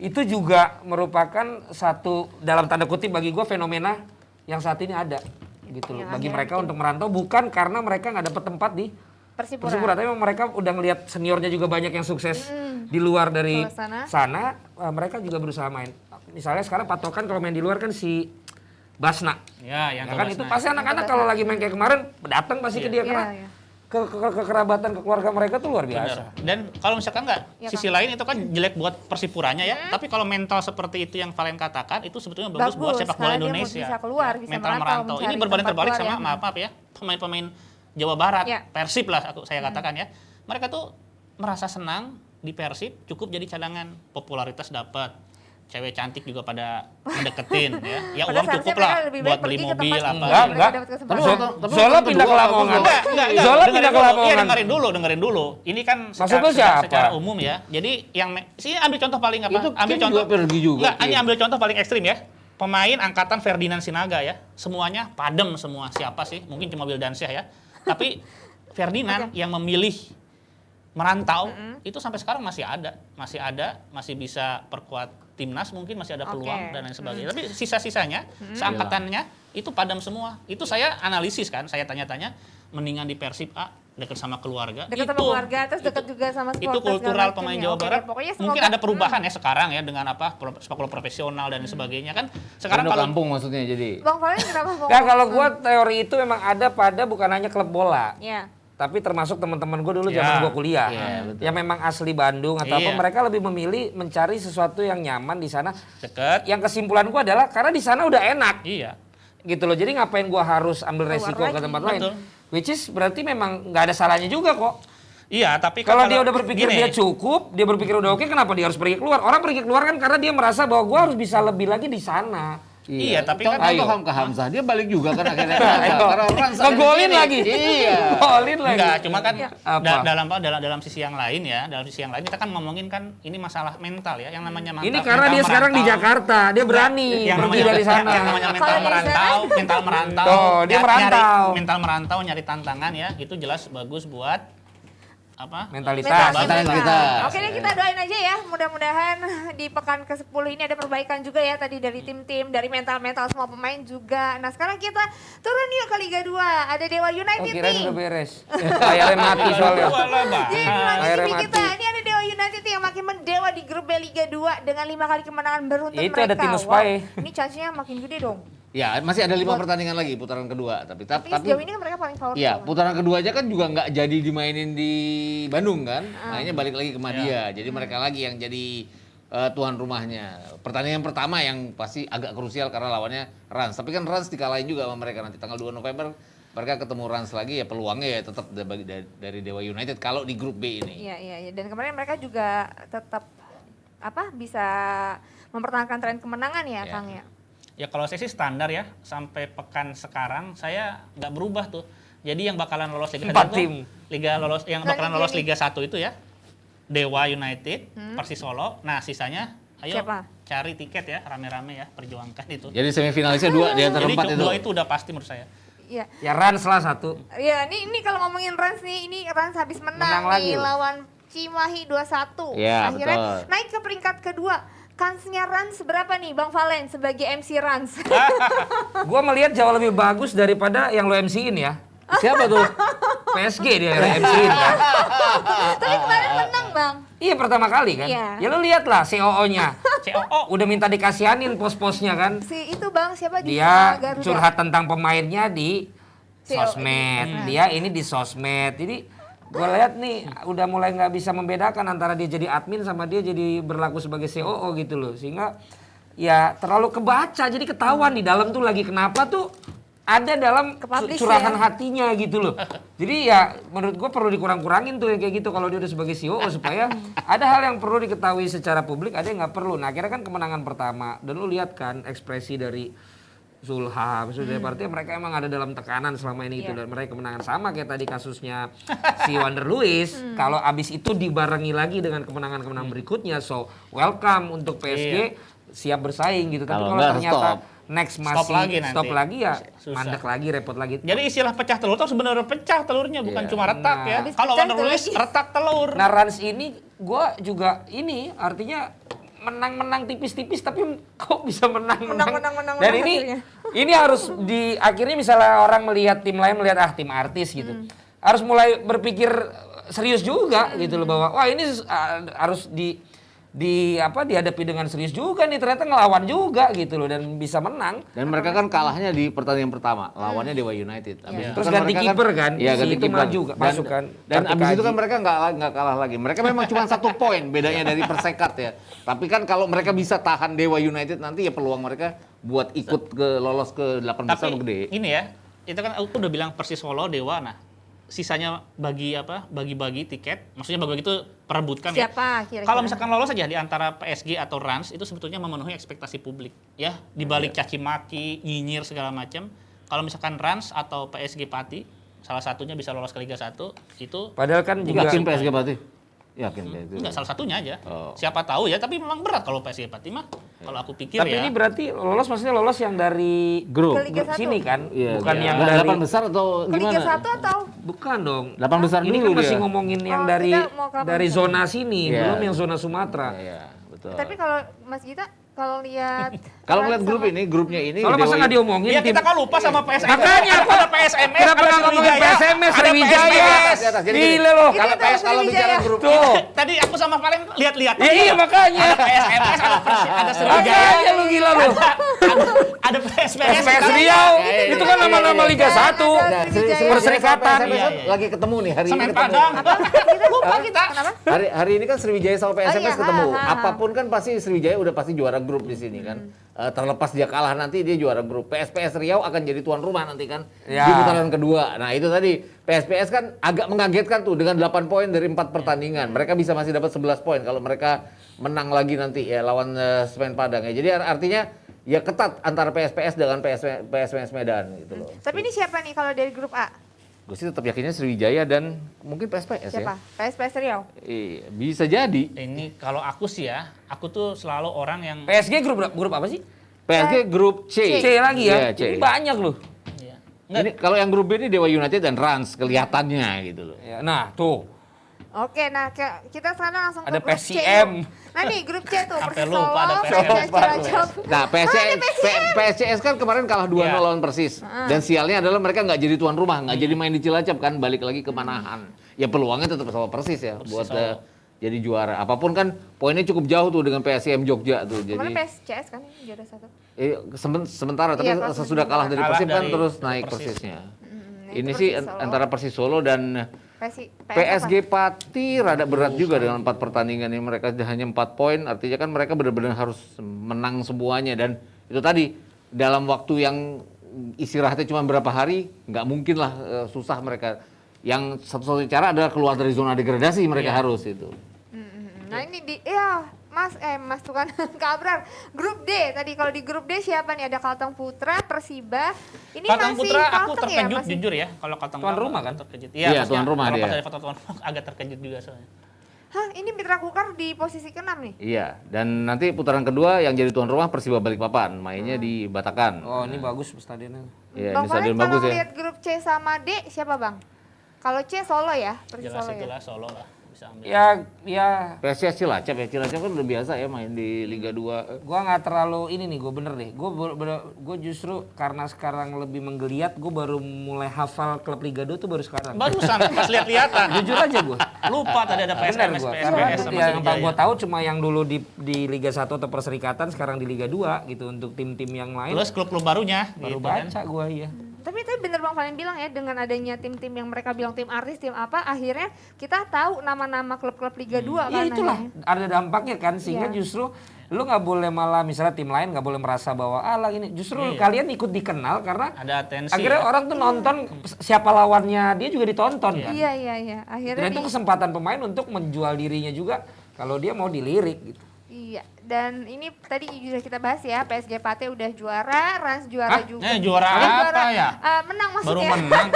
itu juga merupakan satu dalam tanda kutip bagi gue fenomena yang saat ini ada gitu loh. Bagi mereka untuk merantau bukan karena mereka nggak dapet tempat di Persipura, tapi memang mereka udah ngelihat seniornya juga banyak yang sukses di luar dari sana, mereka juga berusaha main. Misalnya sekarang patokan kalau main di luar kan si Basna. Ya, yang kan itu pasti anak-anak kalau lagi main kayak kemarin datang pasti ke dia karena kekerabatan ke keluarga mereka tuh luar biasa. Bener. Dan kalau misalkan sisi lain itu kan jelek buat Persipuranya ya. Tapi kalau mental seperti itu yang Valen katakan itu sebetulnya bagus buat sepak bola Indonesia. Bisa keluar, bisa mental merantau. Ini berbanding terbalik sama maaf ya pemain-pemain Jawa Barat, Persib lah saya katakan ya. Mereka tuh merasa senang di Persib, cukup jadi cadangan, popularitas dapat. Cewek cantik juga pada mendeketin ya. Ya uang cukup lah buat beli mobil apa. Enggak. Tapi Zola pindah ke Lamongan. Zola pindah ke Lamongan. Iya, dengerin dulu. Ini kan secara umum ya. Jadi yang ambil contoh paling apa? Itu ambil contoh pergi juga. Enggak, ini ambil contoh paling ekstrim ya. Pemain angkatan Ferdinand Sinaga ya. Semuanya padem semua. Siapa sih? Mungkin cuma Wildansyah ya. Tapi Ferdinand yang memilih merantau itu sampai sekarang masih masih bisa perkuat timnas, mungkin masih ada peluang dan lain sebagainya. Tapi sisa-sisanya seangkatannya itu padam semua. Itu saya analisis kan, saya tanya-tanya mendingan di Persib dekat sama keluarga. Dekat sama keluarga, terus dekat juga sama supporter. Itu kultural pemain Jawa Barat. Mungkin ada perubahan ya sekarang ya dengan sepak bola profesional dan sebagainya kan. Sekarang kalau kampung maksudnya jadi. Bang Valen kenapa? Nah, kalau gua teori itu memang ada pada bukan hanya klub bola. Iya. Tapi termasuk teman-teman gue dulu zaman gue kuliah, yang memang asli Bandung atau apa, mereka lebih memilih mencari sesuatu yang nyaman di sana. Dekat. Yang kesimpulan gue adalah karena di sana udah enak. Iya. gitu loh. Jadi ngapain gua harus ambil resiko ke tempat lain? Which is berarti memang nggak ada salahnya juga kok. Iya, tapi kalau dia udah berpikir dia cukup, dia berpikir udah oke, kenapa dia harus pergi keluar? Orang pergi keluar kan karena dia merasa bahwa gua harus bisa lebih lagi di sana. Iya, tapi kan ke Hamzah dia balik juga kan akhirnya karena ngegolin lagi. Iya. Golin lagi. Enggak, cuma kan dalam sisi yang lain ya, kita kan ngomongin kan ini masalah mental ya, yang namanya mental. Ini karena dia sekarang di Jakarta, dia berani pergi dari sana. Yang namanya mental merantau. Oh, dia merantau. Mental merantau nyari tantangan ya, itu jelas bagus buat mentalitas. Oke deh, kita doain aja ya, mudah-mudahan di pekan ke-10 ini ada perbaikan juga ya, tadi dari tim-tim, dari mental-mental semua pemain juga. Nah sekarang kita turun yuk ke Liga 2, ada Dewa United nih. Kirain udah beres. Layarnya mati soalnya. Jadi kita, ini ada Dewa United yang makin mendewa di grup B Liga 2 dengan 5 kali kemenangan beruntun mereka. Itu ada tim Spy. Ini chance-nya makin gede dong. Ya, masih ada 5 pertandingan lagi putaran kedua, tapi sejauh ini kan mereka paling favorit. Iya, putaran kedua aja kan juga nggak jadi dimainin di Bandung kan, mainnya balik lagi ke Madia, jadi mereka lagi yang jadi tuan rumahnya. Pertandingan pertama yang pasti agak krusial karena lawannya Rans, tapi kan Rans dikalahin juga sama mereka nanti tanggal 2 November. Mereka ketemu Rans lagi ya, peluangnya ya tetap dari Dewa United kalau di grup B ini. Iya, dan kemarin mereka juga tetap bisa mempertahankan tren kemenangan ya, Kang ya. Ya kalau saya sih standar ya, sampai pekan sekarang saya nggak berubah tuh. Jadi yang bakalan lolos Liga 1 lolos Liga 1 itu ya Dewa United, Persis Solo. Nah sisanya ayo cari tiket ya, rame-rame ya, perjuangkan itu. Jadi semifinalisnya 2 di antara 4 itu. Jadi 2 itu udah pasti menurut saya. Iya. Ya Rans lah 1. Iya, ini kalau ngomongin Rans nih, ini Rans habis menang nih lawan Cimahi 2-1. Ya, akhirnya betul. naik ke peringkat kedua. Kansnya Rans seberapa nih Bang Valen sebagai MC Rans? Gua melihat jauh lebih bagus daripada yang lo MC-in ya. Siapa tuh? PSG dia yang MC-in kan. Tapi kemarin menang Bang. Iya pertama kali kan. Iya. Ya lo lihat lah COO-nya. COO udah minta dikasihanin pos-posnya kan. Si itu Bang siapa di Dia Garuda? curhat tentang pemainnya di Iya. sosmed. Dia ini di sosmed. Jadi gue lihat nih udah mulai nggak bisa membedakan antara dia jadi admin sama dia jadi berlaku sebagai COO gitu loh, sehingga ya terlalu kebaca, jadi ketahuan di dalam tuh lagi kenapa tuh ada dalam curahan hatinya gitu loh. Jadi ya menurut gue perlu dikurang-kurangin tuh yang kayak gitu kalau dia udah sebagai COO, supaya ada hal yang perlu diketahui secara publik, ada yang nggak perlu. Nah akhirnya kan kemenangan pertama dan lu lihat kan ekspresi dari Zulham, sudah artinya mereka emang ada dalam tekanan selama ini gitu, dan mereka kemenangan sama kayak tadi kasusnya si Wander Luiz. Kalau abis itu dibarengi lagi dengan kemenangan-kemenangan berikutnya, so welcome untuk PSG siap bersaing gitu. Tapi kalau ternyata next masih stop lagi ya mandek lagi, repot lagi. Jadi istilah pecah telur itu sebenarnya pecah telurnya, bukan cuma retak ya. Kalau Wander Luiz retak telur. Nah Rans ini gue juga ini artinya menang tipis-tipis tapi kok bisa menang. Dan ini harus di akhirnya misalnya orang melihat tim lain melihat tim artis gitu. Harus mulai berpikir serius juga gitu loh, bahwa wah ini harus dihadapi dengan serius juga nih, ternyata ngelawan juga gitu loh dan bisa menang. Dan mereka kan kalahnya di pertandingan pertama, lawannya Dewa United. Terus ganti kiper kan, iya ganti kiper juga masuk kan. Dan abis itu kan mereka nggak kalah lagi. Mereka memang cuma 1 poin bedanya dari Persekat ya. Tapi kan kalau mereka bisa tahan Dewa United nanti ya peluang mereka buat ikut ke lolos ke 8 besar gede. Ini ya, itu kan aku udah bilang Persis Solo, Dewa, nah sisanya bagi-bagi tiket, maksudnya bagi-bagi itu perebutkan ya. Kira-kira? Kalau misalkan lolos aja di antara PSG atau Rans itu sebetulnya memenuhi ekspektasi publik ya, dibalik caci maki, nyinyir segala macam. Kalau misalkan Rans atau PSG Pati salah satunya bisa lolos ke Liga 1 itu. Padahal kan juga yakin PSG Pati. Yakin kayak itu. Enggak, salah satunya aja. Siapa tahu ya, tapi memang berat kalau PSG Pati mah. Kalau aku pikir tapi ya. ini berarti lolos maksudnya lolos yang dari grup sini kan? Iya, bukan yang dari 8 besar atau gimana? Liga 1 atau? Bukan dong. 8 besar ini dulu kan masih dia. ngomongin yang dari zona sini, belum yang zona Sumatera. Iya, betul. Tapi kalau Mas Gita kalau lihat kalau melihat grupnya ini kalau masa nggak diomongin ya kita kan lupa sama PSMS. Makanya ada PSMS, kenapa nggak ngomongin PSMS, Sriwijaya? Gila loh. Kalau bicara grup tuh. Tadi aku sama Valen lihat-lihat. Iya makanya. Ada PSMS, ada Sriwijaya. Makanya lu gila lu. Ada PSPS SPS Riau, itu kan nama-nama Liga 1. Ada Sriwijaya. Perserikatan. Lagi ketemu nih hari ini Semen ketemu. Padang. Kita lupa kita. Kenapa? Hari ini kan Sriwijaya sama PSMS iya, ketemu. ha. Apapun kan pasti Sriwijaya udah pasti juara grup di sini kan. Terlepas dia kalah nanti dia juara grup. PSPS Riau akan jadi tuan rumah nanti kan Ya. di putaran kedua. Nah itu tadi PSPS kan agak mengagetkan tuh dengan 8 poin dari 4 pertandingan. Mereka bisa masih dapat 11 poin kalau mereka menang lagi nanti ya lawan Semen Padang ya. Jadi artinya ya ketat antara PSPS dengan PSMS Medan gitu loh. Tapi ini siapa nih kalau dari grup A? Gue sih tetap yakinnya Sriwijaya dan mungkin PSPS Siapa? ya. PSPS Riau. Iya, bisa jadi. Ini kalau aku sih ya, aku tuh selalu orang yang PSG grup apa sih? PSG grup C. C lagi ya? Iya, C. Ini banyak loh. Iya. Ini kalau yang grup B ini Dewa United dan Rans kelihatannya gitu loh. Ya, nah, tuh. Oke, nah kita sekarang langsung Ada ke grup C. PSM. Nah nih grup C tuh Sampai Persis lupa ada Solo, PSM. PSIS Cilacap. Nah, PSCS kan kemarin kalah 2-0 Iya. lawan Persis. Dan sialnya adalah mereka nggak jadi tuan rumah, nggak jadi main di Cilacap kan, balik lagi ke Manahan. Ya peluangnya tetap sama Persis ya buat Solo. jadi juara. Apapun kan poinnya cukup jauh tuh dengan PSM Jogja tuh. Kemarin Jadi PSCS kan juara 1. sementara tapi Iya, kalau sesudah kalah dari kalah Persib kan dari terus naik Persis. Persisnya. Nah, Ini itu sih Persis Solo. antara Persis Solo dan PSG Pati rada berat juga dengan 4 pertandingan ini. Mereka hanya 4 poin, artinya kan mereka benar-benar harus menang semuanya. Dan itu tadi, dalam waktu yang istirahatnya cuma berapa hari, nggak mungkin lah susah mereka. Yang satu-satunya cara adalah keluar dari zona degradasi mereka harus itu. Nah ini di Mas tuh kan Kabrar. Grup D tadi kalau di grup D siapa nih? Ada Kalteng Putra, Persiba. Ini Kalteng masih Putra aku Kalteng terkejut masih. jujur ya. Kalau Kalteng Tuan Putra rumah aku kan? Terkejut. Iya, maksudnya tuan rumah kalau dia. pas dari foto tuan rumah agak terkejut juga soalnya. Hah, ini Mitra Kukar di posisi ke-6 nih. Iya, dan nanti putaran kedua yang jadi tuan rumah Persiba Balikpapan, mainnya di Batakan. Oh, ini bagus stadionnya. Iya, Bang ini stadion Valen bagus kalau ya. lihat grup C sama D siapa Bang? Kalau C Solo ya, Persis Jelas Solo ya. itulah Solo lah bisa ambil. Ya, PSIS Cilacap ya, Cilacap kan udah biasa ya main di Liga 2. gua nggak terlalu ini nih, gue bener deh. Gue justru karena sekarang lebih menggeliat, gue baru mulai hafal klub Liga 2 tuh baru sekarang. Barusan pas lihat-lihatan. Jujur aja gue. Lupa tadi ada Bener PSMS, gue. PSPS Karena sama yang Sriwijaya. gue tahu cuma yang dulu di Liga 1 atau Perserikatan, sekarang di Liga 2 gitu untuk tim-tim yang lain. Plus klub-klub barunya Baru gitu kan. baca gue iya. Tapi bener Bang Valen bilang ya, dengan adanya tim-tim yang mereka bilang tim artis, tim apa, akhirnya kita tahu nama-nama klub-klub Liga 2 Ya kan. itulah akhirnya. ada dampaknya kan sehingga Iya. justru lu nggak boleh malah misalnya tim lain nggak boleh merasa bahwa lah ini justru kalian ikut dikenal karena Ada atensi. akhirnya ya. orang tuh nonton siapa lawannya dia juga ditonton kan. Iya. Akhirnya Dan itu kesempatan pemain untuk menjual dirinya juga kalau dia mau dilirik gitu. iya. Dan ini tadi sudah kita bahas ya, PSG Pate udah juara, Rans juara juga. Juara apa ya? Menang Baru maksudnya. menang.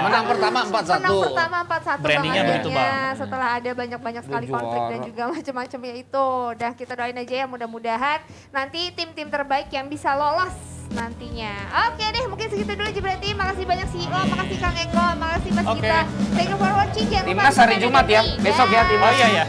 Menang pertama 4-1. Menang pertama 4-1 Brandingnya Bang begitu, Adanya. Bang. Setelah ada banyak-banyak sekali Udah konflik dan juara. juga macam-macamnya itu. Dah kita doain aja ya, mudah-mudahan nanti tim-tim terbaik yang bisa lolos nantinya. Oke deh, mungkin segitu dulu aja berarti. Makasih banyak CEO, makasih Kang Eko, makasih Mas Oke. Gita. Thank you for watching. Jangan lupa Timnas hari subscribe Jumat ya. channel ini. Besok ya Dah. timnas. Oh iya ya.